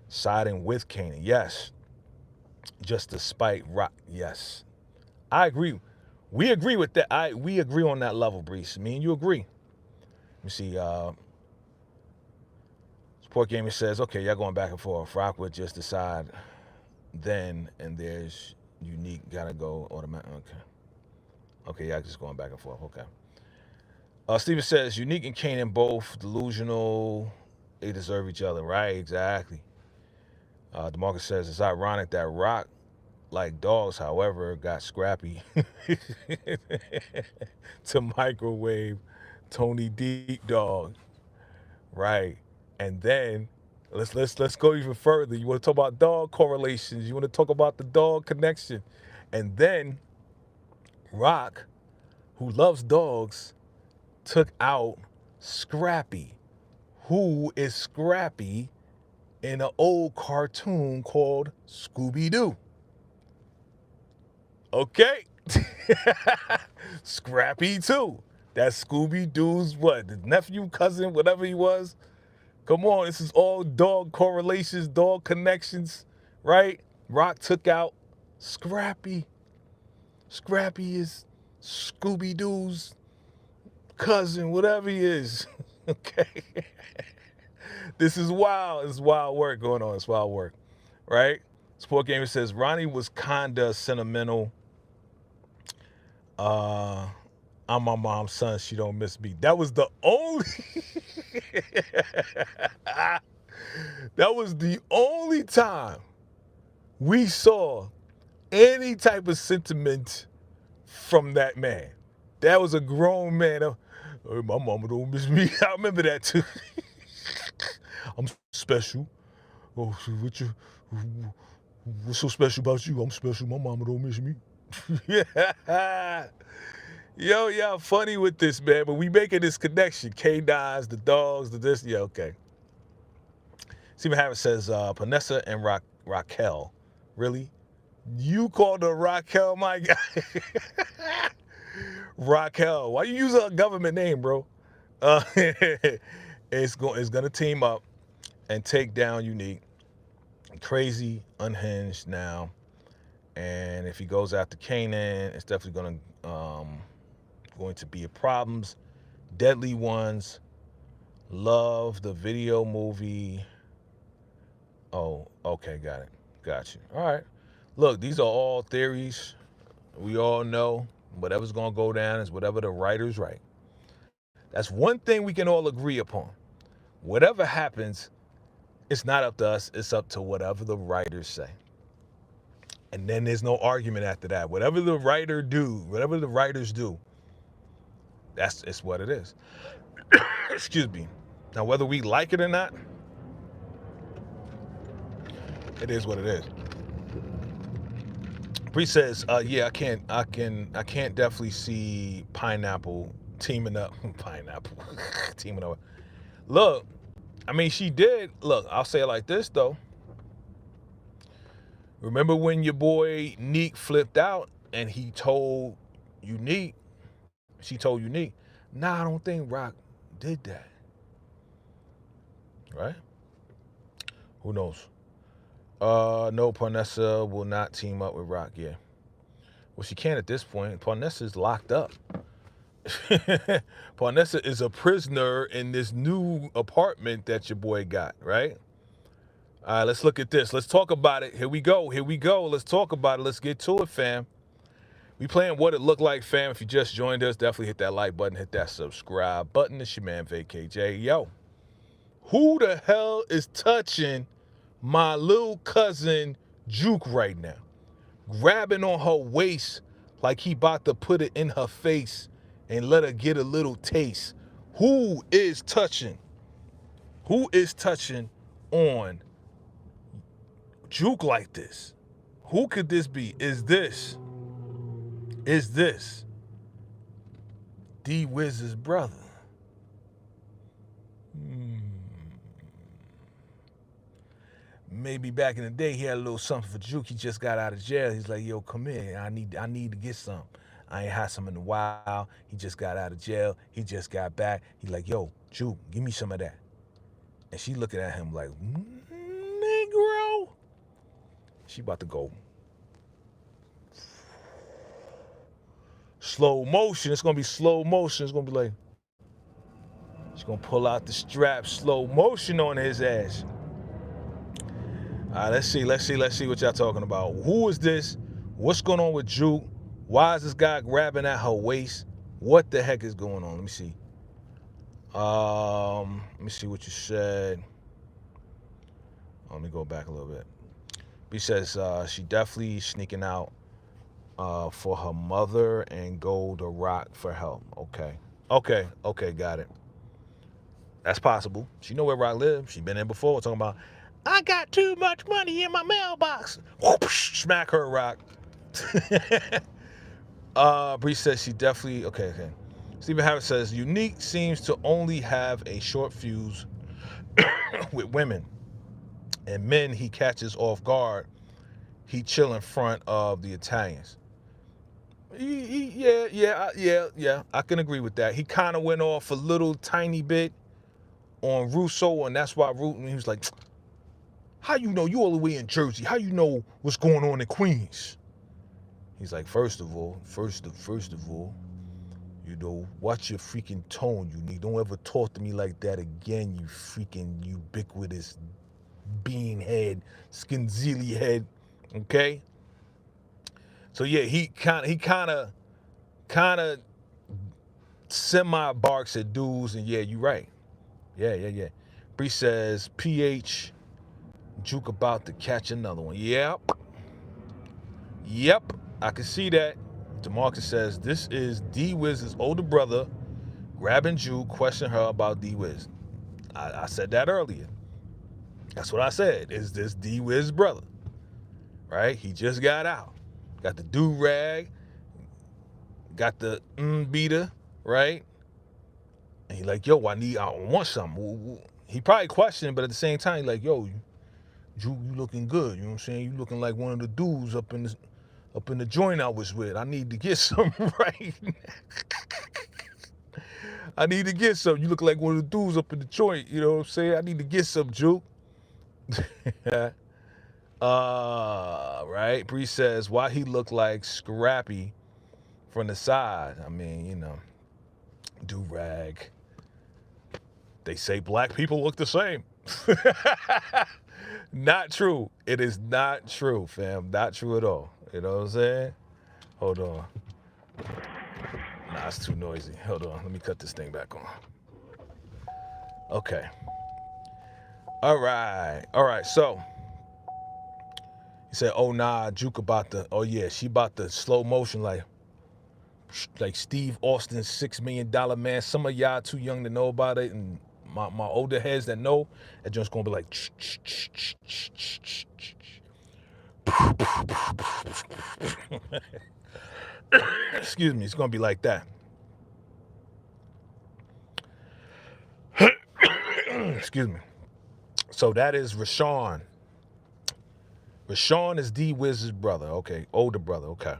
Speaker 1: siding with Kanan. Yes. Just to spite Rock. Yes. I agree. We agree with that. We agree on that level, Brees. Me and you agree. Let me see. Sport Gamer says, okay, y'all going back and forth. Rock would just decide then, and there's Unique gotta go automatic. Okay, y'all just going back and forth. Okay. Steven says, Unique and Kanan both delusional. They deserve each other. Right, exactly. DeMarcus says, it's ironic that Rock, like dogs, however, got scrappy to microwave Tony Deep Dog. Right. And then let's go even further. You want to talk about dog correlations. You want to talk about the dog connection. And then Rock, who loves dogs, took out Scrappy. Who is Scrappy in an old cartoon called Scooby-Doo? Okay. Scrappy too. That's Scooby-Doo's what? The nephew, cousin, whatever he was. Come on, this is all dog correlations, dog connections, right? Rock took out Scrappy. Scrappy is Scooby-Doo's cousin, whatever he is. Okay. This is wild. It's wild work going on. It's wild work, right? Sport Gamer says, Ronnie was kinda sentimental. I'm my mom's son. She don't miss me. That was the only... That was the only time we saw any type of sentiment from that man. That was a grown man. My mama don't miss me. I remember that too. I'm special. Oh, what's so special about you? I'm special. My mama don't miss me. Yeah. Yo, y'all funny with this, man, but we making this connection. K-Dies, the dogs, the this. Yeah, okay. Stephen Harris says, Panessa and Raquel. Really? You called her Raquel, my guy? Raquel. Why you use a government name, bro? It's gonna team up and take down Unique. crazy, unhinged now. And if he goes after Kanan, it's definitely going to be a problems. Deadly Ones. Love the video movie. Oh, okay, got it. Got you. All right. Look, these are all theories. We all know whatever's going to go down is whatever the writers write. That's one thing we can all agree upon. Whatever happens, it's not up to us. It's up to whatever the writers say. And then there's no argument after that. Whatever the writers do, it's what it is. Excuse me. Now, whether we like it or not, it is what it is. Bree says, yeah, I can't definitely see Pineapple teaming up. Pineapple teaming up. Look, I mean, she did. Look, I'll say it like this, though. Remember when your boy Neek flipped out and he told Unique, she told Unique, nah, I don't think Rock did that. Right? Who knows? No, Parnessa will not team up with Rock, yeah. Well, she can't at this point. Parnessa's locked up. Parnessa is a prisoner in this new apartment that your boy got, right? All right, let's look at this. Let's talk about it. Here we go. Let's talk about it. Let's get to it, fam. We playing What It Looked Like, fam. If you just joined us, definitely hit that like button, hit that subscribe button. It's your man, VACAY-J. Yo, who the hell is touching my little cousin Juke right now? Grabbing on her waist like he about to put it in her face and let her get a little taste. Who is touching? Who is touching on Juke like this? Who could this be? Is this D-Wiz's brother? Maybe back in the day he had a little something for Juke. He just got out of jail. He's like, yo, come here. I need to get some. I ain't had some in a while. He just got out of jail. He just got back. He's like, yo, Juke, give me some of that. And she looking at him like, Negro. She about to go slow motion. It's going to be slow motion. It's going to be like, she's going to pull out the strap, slow motion on his ass. All right, let's see what y'all talking about. Who is this? What's going on with Juke? Why is this guy grabbing at her waist? What the heck is going on? Let me see. Let me see what you said. Let me go back a little bit. He says she definitely sneaking out for her mother and go to Rock for help. Okay, got it. That's possible. She know where Rock lives. She been in before talking about, I got too much money in my mailbox. Whoosh, smack her, Rock. Bree says she definitely, okay. Stephen Harris says, Unique seems to only have a short fuse with women. And men he catches off guard, he chill in front of the Italians. Yeah, I can agree with that. He kind of went off a little tiny bit on Russo, and that's why he was like, how you know? You all the way in Jersey. How you know what's going on in Queens? He's like, first of all, you know, watch your freaking tone, Unique. Don't ever talk to me like that again, you freaking ubiquitous bean head, skinzili head. Okay? So yeah, he kind of semi-barks at dudes, and yeah, you're right. Yeah. Bree says, PH, Juke about to catch another one. Yep, I can see that. DeMarcus says, this is D-Wiz's older brother grabbing Juke, question her about D-Wiz. I said that earlier. That's what I said. Is this D-Wiz's brother? Right? He just got out. Got the do-rag. Got the beater, right? And he like, yo, I want something. He probably questioned, but at the same time, he like, yo, Juke, you looking good. You know what I'm saying? You looking like one of the dudes up in the joint I was with. I need to get some right now. I need to get some. You look like one of the dudes up in the joint. You know what I'm saying? I need to get some, Juke. Right? Bree says, why he look like Scrappy from the side? I mean, you know, do-rag. They say black people look the same. Not true. It is not true, fam. Not true at all. You know what I'm saying? Hold on. Nah, it's too noisy. Hold on. Let me cut this thing back on. Okay. All right. All right. So he said, oh, nah, Juke about the, oh, yeah, she about the slow motion like Steve Austin's $6 Million Man. Some of y'all too young to know about it. And my older heads that know, that just going to be like, excuse me, it's going to be like that. Excuse me. So that is Rashawn. Rashawn is D-Wiz's brother. Okay, older brother. Okay.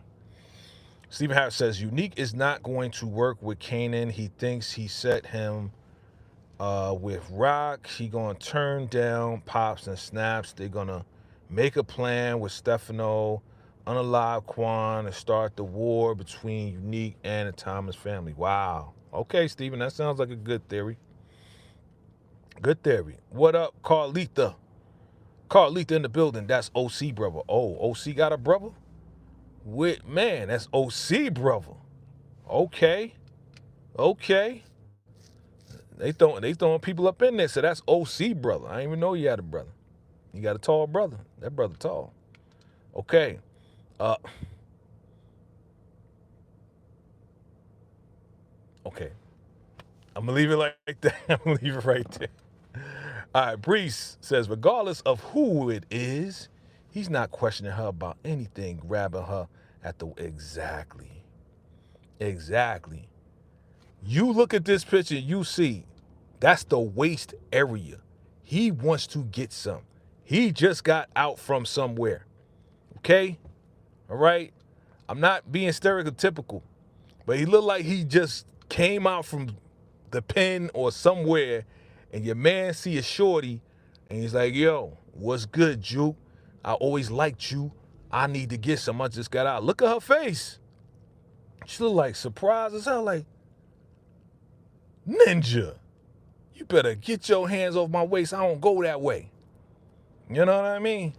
Speaker 1: Stephen Harris says, Unique is not going to work with Kanan. He thinks he set him with Rock. He going to turn down Pops and Snaps. They're going to make a plan with Stefano, unalive Quan, and start the war between Unique and the Thomas family. Wow. Okay, Stephen, that sounds like a good theory. Good theory. What up, Carlita? Carlita in the building. That's OC brother. Oh, OC got a brother? Man, that's OC brother. Okay. Okay. They throwing people up in there, so that's OC brother. I didn't even know you had a brother. You got a tall brother. That brother tall. Okay. Okay. I'm gonna leave it like that. I'm gonna leave it right there. All right, Brees says, regardless of who it is, he's not questioning her about anything, grabbing her at the... Exactly. Exactly. You look at this picture, you see, that's the waist area. He wants to get some. He just got out from somewhere. Okay? All right? I'm not being stereotypical, but he looked like he just came out from the pen or somewhere, and your man see a shorty, and he's like, yo, what's good, Juke? I always liked you. I need to get some. I just got out. Look at her face. She look like surprised as hell, like, Ninja, you better get your hands off my waist. I don't go that way. You know what I mean?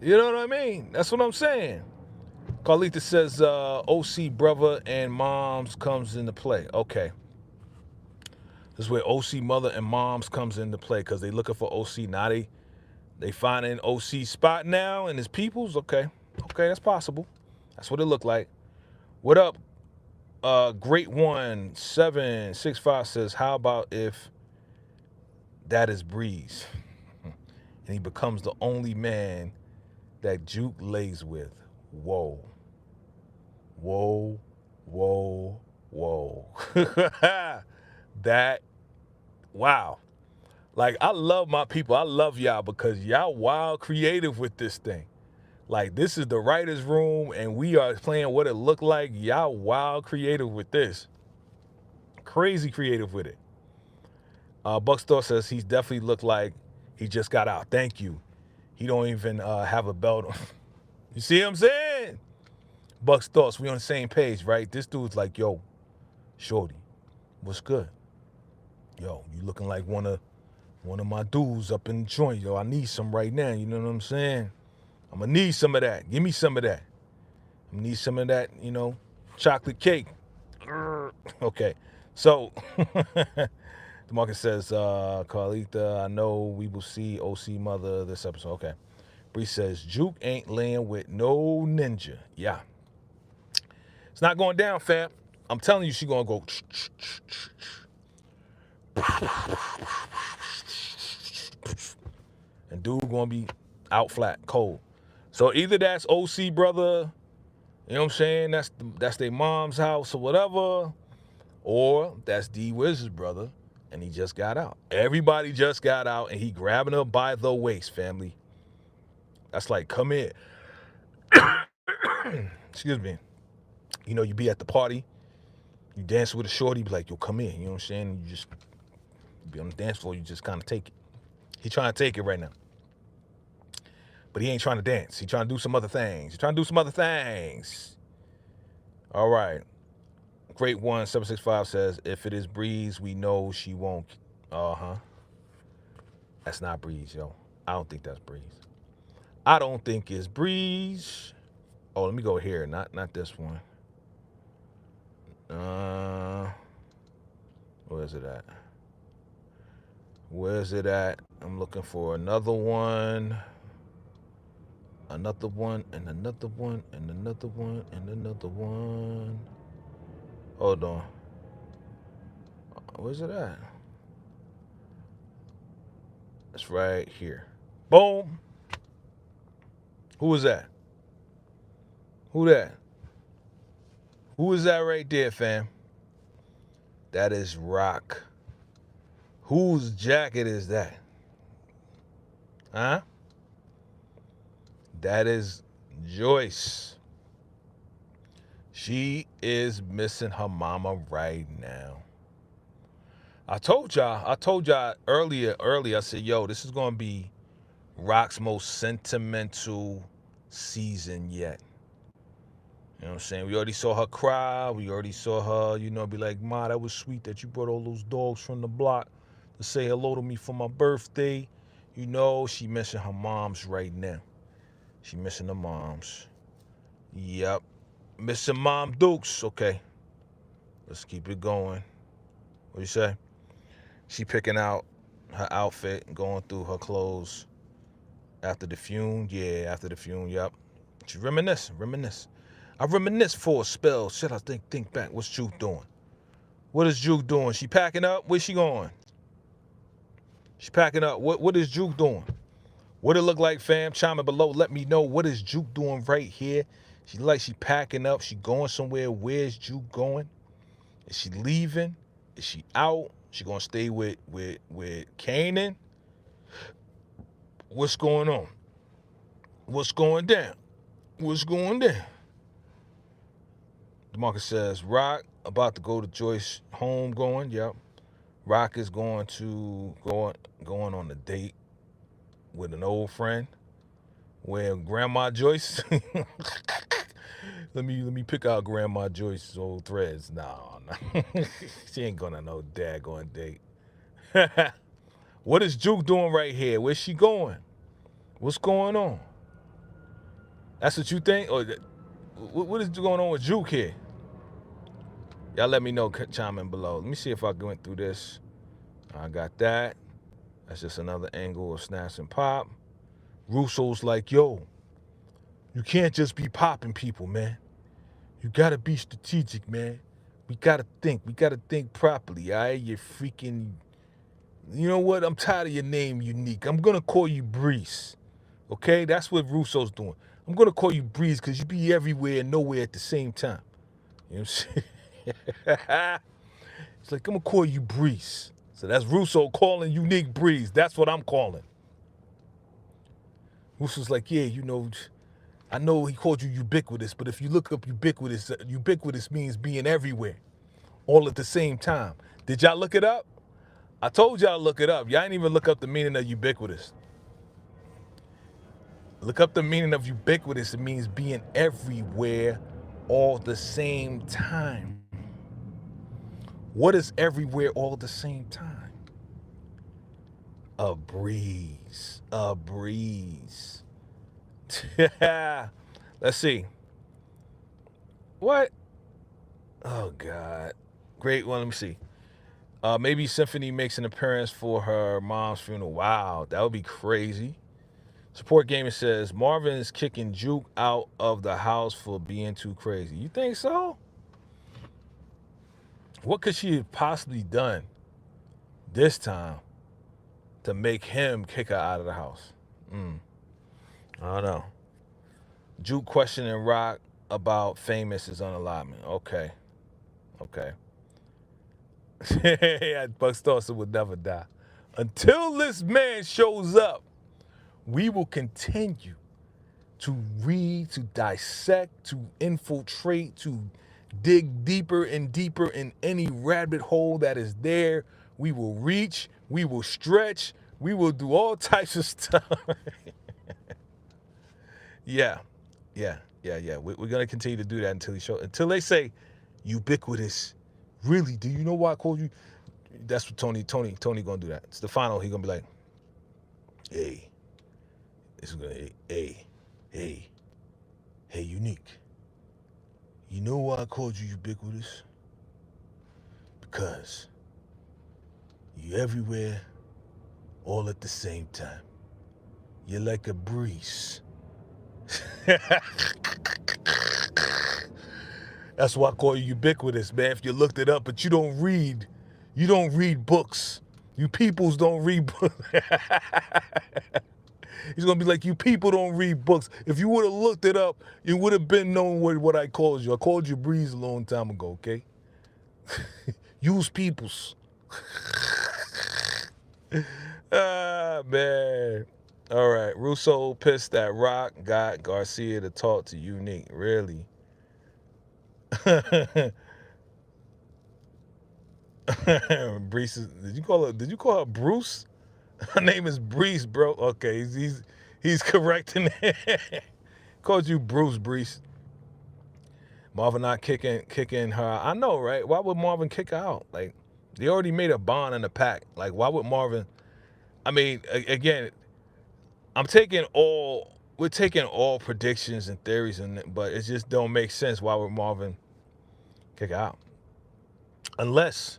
Speaker 1: You know what I mean? That's what I'm saying. Carlita says, OC brother and moms comes into play. Okay. This is where OC mother and moms comes into play because they looking for OC. Now they finding OC spot now and his peoples. Okay. Okay, that's possible. That's what it looked like. What up? Great 1765 says, how about if that is Breeze and he becomes the only man that Juke lays with? Whoa. Whoa. Whoa. Whoa. That, wow. Like, I love my people. I love y'all because y'all wild creative with this thing. Like, this is the writer's room, and we are playing what it looked like. Y'all wild creative with this. Crazy creative with it. Buckstore says he's definitely looked like he just got out. Thank you. He don't even have a belt on. You see what I'm saying? Buck's thoughts, we on the same page, right? This dude's like, yo, shorty, what's good? Yo, you looking like one of my dudes up in the joint. Yo, I need some right now. You know what I'm saying? I'm going to need some of that. Give me some of that. I'm going to need some of that, you know, chocolate cake. Okay. So, DeMarcus says, Carlita, I know we will see OC mother this episode. Okay. Bree says, Juke ain't laying with no ninja. Yeah. It's not going down, fam. I'm telling you, she going to go. And dude going to be out flat, cold. So either that's OC brother, you know what I'm saying? That's their mom's house or whatever. Or that's D-Wiz's brother, and he just got out. Everybody just got out, and he grabbing her by the waist, family. That's like, come in. Excuse me. You know, you be at the party, you dance with a shorty, be like, yo, come in. You know what I'm saying? You just be on the dance floor, you just kind of take it. He trying to take it right now. But he ain't trying to dance. He trying to do some other things. All right. Great one, 765 says, if it is Breeze, we know she won't. Uh-huh. That's not Breeze, yo. I don't think that's Breeze. I don't think it's Breeze. Oh, let me go here. Not this one. Where's it at? Where's it at? I'm looking for another one. Another one, and another one, and another one, and another one. Hold on. Where's it at? It's right here. Boom. Who is that? Who that? Who is that right there, fam? That is Rock. Whose jacket is that? Huh? That is Joyce. She is missing her mama right now. I told y'all earlier, I said, yo, this is going to be Rock's most sentimental season yet. You know what I'm saying? We already saw her cry. We already saw her, be like, Ma, that was sweet that you brought all those dogs from the block to say hello to me for my birthday. She missing her moms right now. She missing the moms. Yep. Missing Mom Dukes. Okay. Let's keep it going. What do you say? She picking out her outfit and going through her clothes after the fume. Yeah, after the fume. Yep. She reminisce. I reminisce for a spell. Shit, I think back. What's Juke doing? What is Juke doing? She packing up? Where's she going? She packing up. What is Juke doing? What it look like, fam? Chime in below. Let me know. What is Juke doing right here? She packing up. She going somewhere. Where's Juke going? Is she leaving? Is she out? She gonna stay with Kanan? What's going on? What's going down? DeMarcus says, Rock about to go to Joyce home going. Yep. Rock is going on a date with an old friend where Grandma Joyce. Let me pick out Grandma Joyce's old threads. No. She ain't going on no daggone date. What is Juke doing right here? Where's she going? What's going on? That's what you think? Or what is going on with Juke here? Y'all let me know, chime in below. Let me see if I went through this. I got that. That's just another angle of Snaps and Pop. Russo's like, yo, you can't just be popping people, man. You gotta be strategic, man. We gotta think properly, all right? You freaking, you know what? I'm tired of your name, Unique. I'm gonna call you Breeze, okay? That's what Russo's doing. I'm gonna call you Breeze because you be everywhere and nowhere at the same time. You know what I'm saying? It's like, I'm gonna call you Breeze. So that's Russo calling Unique Breeze. That's what I'm calling. Russo's like, yeah, I know he called you ubiquitous, but if you look up ubiquitous means being everywhere, all at the same time. Did y'all look it up? I told y'all to look it up. Y'all ain't even look up the meaning of ubiquitous. Look up the meaning of ubiquitous. It means being everywhere all the same time. What is everywhere all at the same time? A breeze. Let's see. What? Oh, God. Great one. Let me see. Maybe Symphony makes an appearance for her mom's funeral. Wow, that would be crazy. Support Gaming says, Marvin is kicking Juke out of the house for being too crazy. You think so? What could she have possibly done this time to make him kick her out of the house? I don't know. Juke questioning Rock about Famous is on allotment. Okay. Buck Dawson would never die. Until this man shows up, we will continue to read, to dissect, to infiltrate, to dig deeper and deeper in any rabbit hole that is there. We will reach, we will stretch, we will do all types of stuff. Yeah. We're gonna continue to do that until they say ubiquitous. Really? Do you know why I called you? That's what Tony gonna do that. Stefano, he gonna be like, hey, this is gonna hey, unique. You know why I called you ubiquitous? Because you everywhere all at the same time. You're like a breeze. That's why I call you ubiquitous, man. If you looked it up, but you don't read books. You peoples don't read books. He's gonna be like, you people don't read books. If you would have looked it up, you would have been known what I called you. I called you Breeze a long time ago, okay? Use peoples. Ah, man. All right. Russo pissed that Rock got Garcia to talk to Unique. Really? Breeze, did you call her Bruce? Her name is Breeze, bro. Okay, he's correcting it. Called you Bruce, Breeze. Marvin not kicking her. I know, right? Why would Marvin kick her out? Like, they already made a bond in the pack. Like, why would Marvin? I mean, again, we're taking all predictions and theories, but it just don't make sense. Why would Marvin kick her out? Unless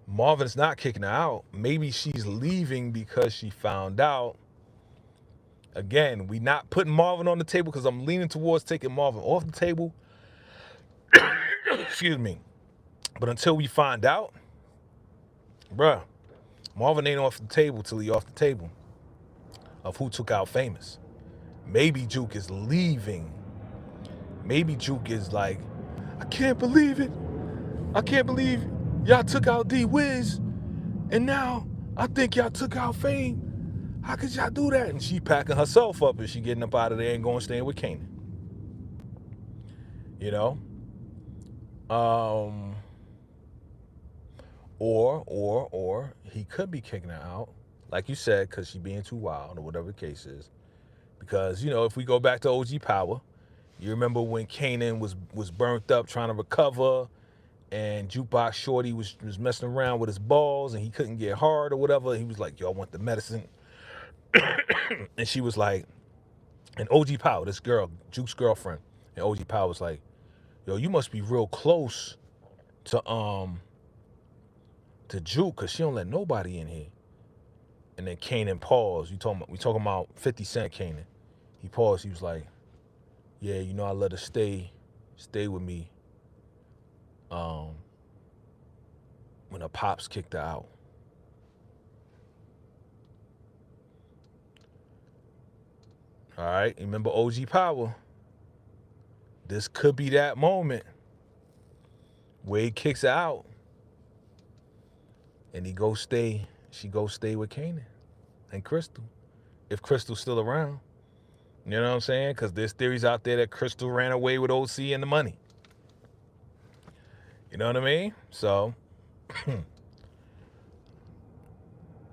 Speaker 1: Marvin's not kicking her out. Maybe she's leaving because she found out. Again, we not putting Marvin on the table because I'm leaning towards taking Marvin off the table. Excuse me. But until we find out, bruh, Marvin ain't off the table till he off the table of who took out Famous. Maybe Juke is leaving. Maybe Juke is like, I can't believe it. I can't believe y'all took out D-Wiz. And now I think y'all took out Fame. How could y'all do that? And she packing herself up and she getting up out of there and going staying with Kanan. You know? Or he could be kicking her out, like you said, because she being too wild or whatever the case is. Because, you know, if we go back to OG Power, you remember when Kanan was burnt up trying to recover and Jukebox Shorty was messing around with his balls and he couldn't get hard or whatever. He was like, yo, I want the medicine. And she was like, and OG Power, this girl, Juke's girlfriend, and OG Power was like, yo, you must be real close to Juke, cause she don't let nobody in here. And then Kanan paused. We talking about 50 Cent Kanan. He paused. He was like, yeah, you know, I let her stay with me. When her pops kicked her out. All right, remember OG Power. This could be that moment where he kicks her out and she go stay with Kanan and Crystal. If Crystal's still around. You know what I'm saying? Because there's theories out there that Crystal ran away with OC and the money. You know what I mean? So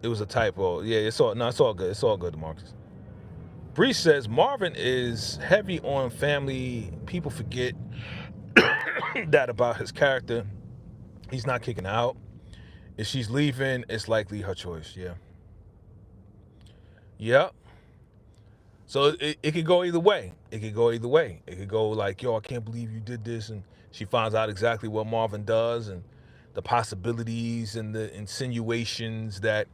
Speaker 1: it was a typo. Yeah, it's all good. It's all good, DeMarcus. Bree says Marvin is heavy on family. People forget that about his character. He's not kicking out. If she's leaving, it's likely her choice. Yeah. Yep. So it could go either way. It could go like, yo, I can't believe you did this. And she finds out exactly what Marvin does and the possibilities and the insinuations that,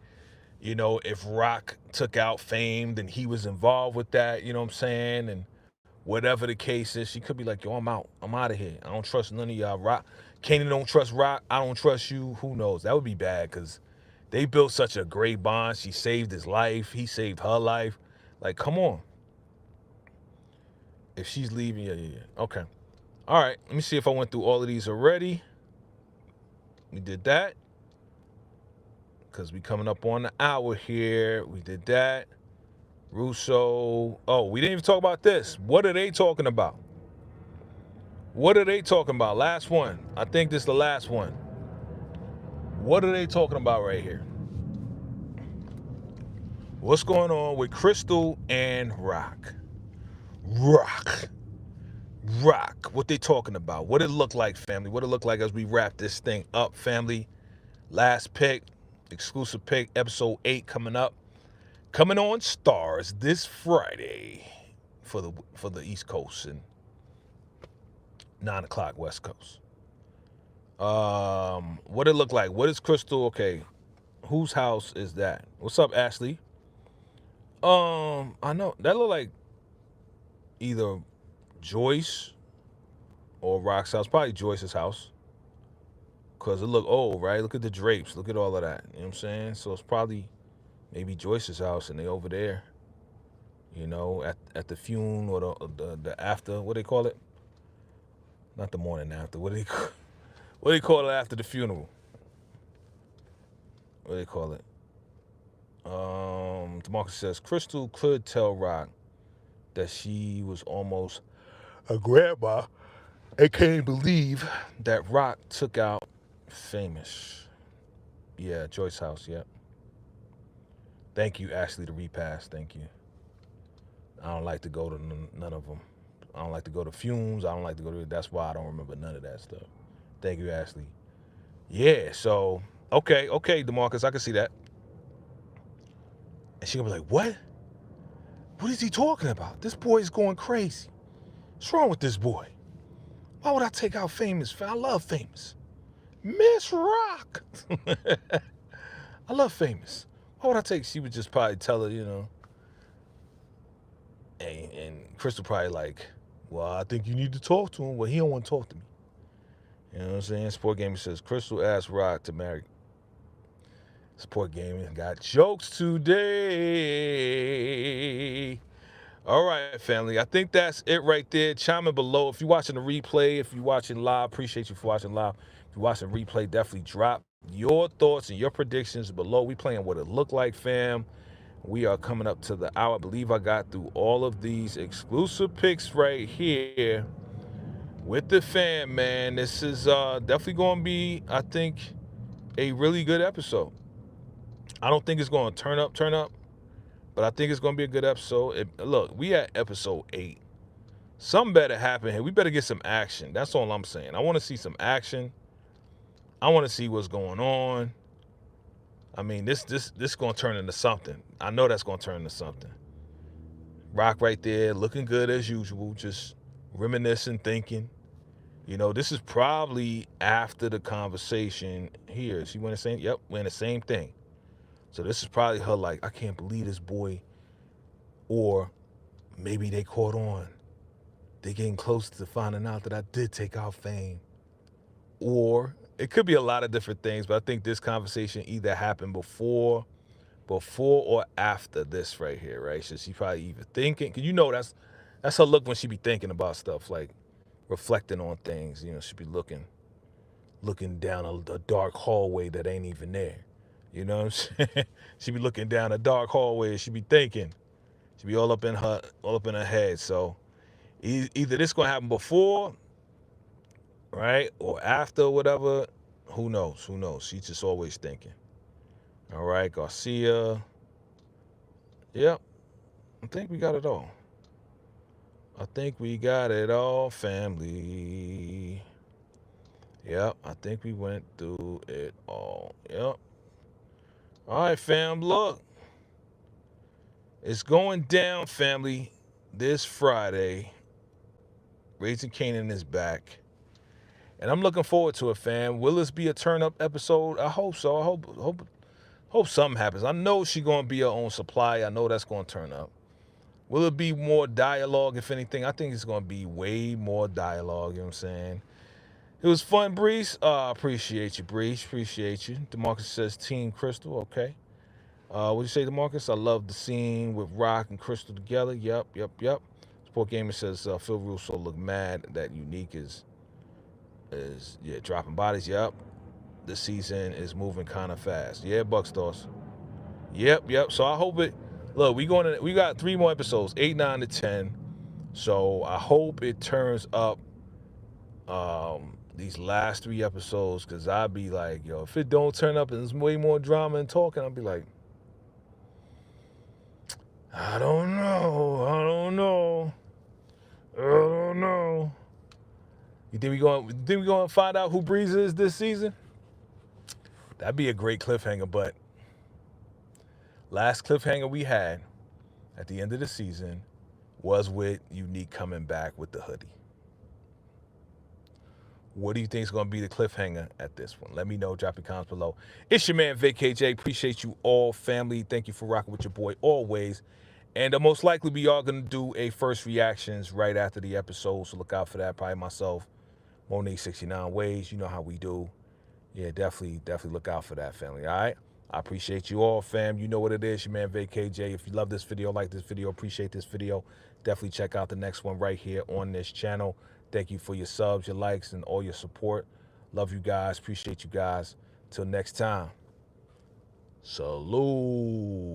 Speaker 1: you know, if Rock took out Fame, then he was involved with that, you know what I'm saying? And whatever the case is, she could be like, yo, I'm out. I'm out of here. I don't trust none of y'all. Rock. Kanan don't trust Rock. I don't trust you. Who knows? That would be bad because they built such a great bond. She saved his life. He saved her life. Like, come on. If she's leaving, yeah. Okay. All right. Let me see if I went through all of these already. We did that. Because we coming up on the hour here. We did that. Russo. Oh, we didn't even talk about this. What are they talking about? Last one. I think this is the last one. What are they talking about right here? What's going on with Crystal and Rock? Rock. What they talking about? What it look like, family? What it look like as we wrap this thing up, family? Last pick, exclusive pick, episode 8 coming up. Coming on Stars this Friday for the East Coast and 9 o'clock West Coast. What it look like? What is Crystal? Okay, whose house is that? What's up, Ashley? I know that look like either Joyce or Rock's house. Probably Joyce's house. Cause it look old, right? Look at the drapes. Look at all of that. You know what I'm saying? So it's probably maybe Joyce's house and they over there. You know, at the funeral or the after. What do they call it? Not the morning after. What do they call it after the funeral? What do they call it? DeMarcus says Crystal could tell Rock that she was almost a grandma and can't believe that Rock took out Famous. Yeah, Joyce House, yep. Thank you, Ashley, to repass. Thank you. I don't like to go to none of them. I don't like to go to fumes. I don't like to go to... That's why I don't remember none of that stuff. Thank you, Ashley. Yeah, so... Okay, DeMarcus, I can see that. And she gonna be like, what? What is he talking about? This boy is going crazy. What's wrong with this boy? Why would I take out Famous? I love Famous. Miss Rock. I love Famous. Why would I take... She would just probably tell her, you know. And Crystal probably like, well, I think you need to talk to him. Well, he don't want to talk to me. You know what I'm saying? Sport Gaming says, Crystal asked Rock to marry. Sport Gaming got jokes today. All right, family. I think that's it right there. Chime in below. If you're watching the replay, if you're watching live, appreciate you for watching live. If you're watching replay, definitely drop your thoughts and your predictions below. We playing what it looked like, fam. We are coming up to the hour. I believe I got through all of these exclusive picks right here with the fam, man. This is definitely going to be, I think, a really good episode. I don't think it's going to turn up, but I think it's going to be a good episode. Look, we at episode 8. Something better happen here. We better get some action. That's all I'm saying. I want to see some action. I want to see what's going on. I mean, this going to turn into something. I know that's going to turn into something. Rock right there, looking good as usual, just reminiscing, thinking. You know, this is probably after the conversation here. She went the same, yep, we're in the same thing. So this is probably her like, I can't believe this boy. Or maybe they caught on. They're getting close to finding out that I did take out Fame. Or it could be a lot of different things, but I think this conversation either happened before or after this right here, right? So she probably even thinking, because you know that's her look when she be thinking about stuff, like reflecting on things. You know, she be looking down a dark hallway that ain't even there. You know what I'm saying? She be looking down a dark hallway. She be thinking. She be all up in her head. So either this gonna happen before, right, or after, or whatever. Who knows? She's just always thinking. All right, Garcia. Yep. I think we got it all. Family. Yep, I think we went through it all. Yep. All right, fam, look. It's going down, family, this Friday. Raising Kanan is back. And I'm looking forward to it, fam. Will this be a turn-up episode? I hope so. I hope something happens. I know she's going to be her own supply. I know that's going to turn up. Will it be more dialogue, if anything? I think it's going to be way more dialogue, you know what I'm saying? It was fun, Breeze. Appreciate you, Breeze. Appreciate you. DeMarcus says Team Crystal. Okay. What you say, DeMarcus? I love the scene with Rock and Crystal together. Yep. Sport Gamer says Phil Russo look mad that Unique is dropping bodies. Yep. The season is moving kind of fast. Yeah, Buckstars. Yep. So I hope it. Look, we got 3 more episodes, 8, 9, to 10. So I hope it turns up these last 3 episodes, because I'd be like, yo, if it don't turn up and there's way more drama and talking, I'll be like, I don't know. I don't know. I don't know. You think we going to find out who Breeze is this season? That'd be a great cliffhanger, but last cliffhanger we had at the end of the season was with Unique coming back with the hoodie. What do you think is going to be the cliffhanger at this one? Let me know. Drop your comments below. It's your man, VACAY-J. Appreciate you all, family. Thank you for rocking with your boy always. And most likely we are going to do a first reactions right after the episode, so look out for that. Probably myself, Monique 69 Ways. You know how we do. Yeah, definitely look out for that, family, all right? I appreciate you all, fam. You know what it is, your man VACAY-J. If you love this video, like this video, appreciate this video, definitely check out the next one right here on this channel. Thank you for your subs, your likes, and all your support. Love you guys. Appreciate you guys. Till next time. Salute.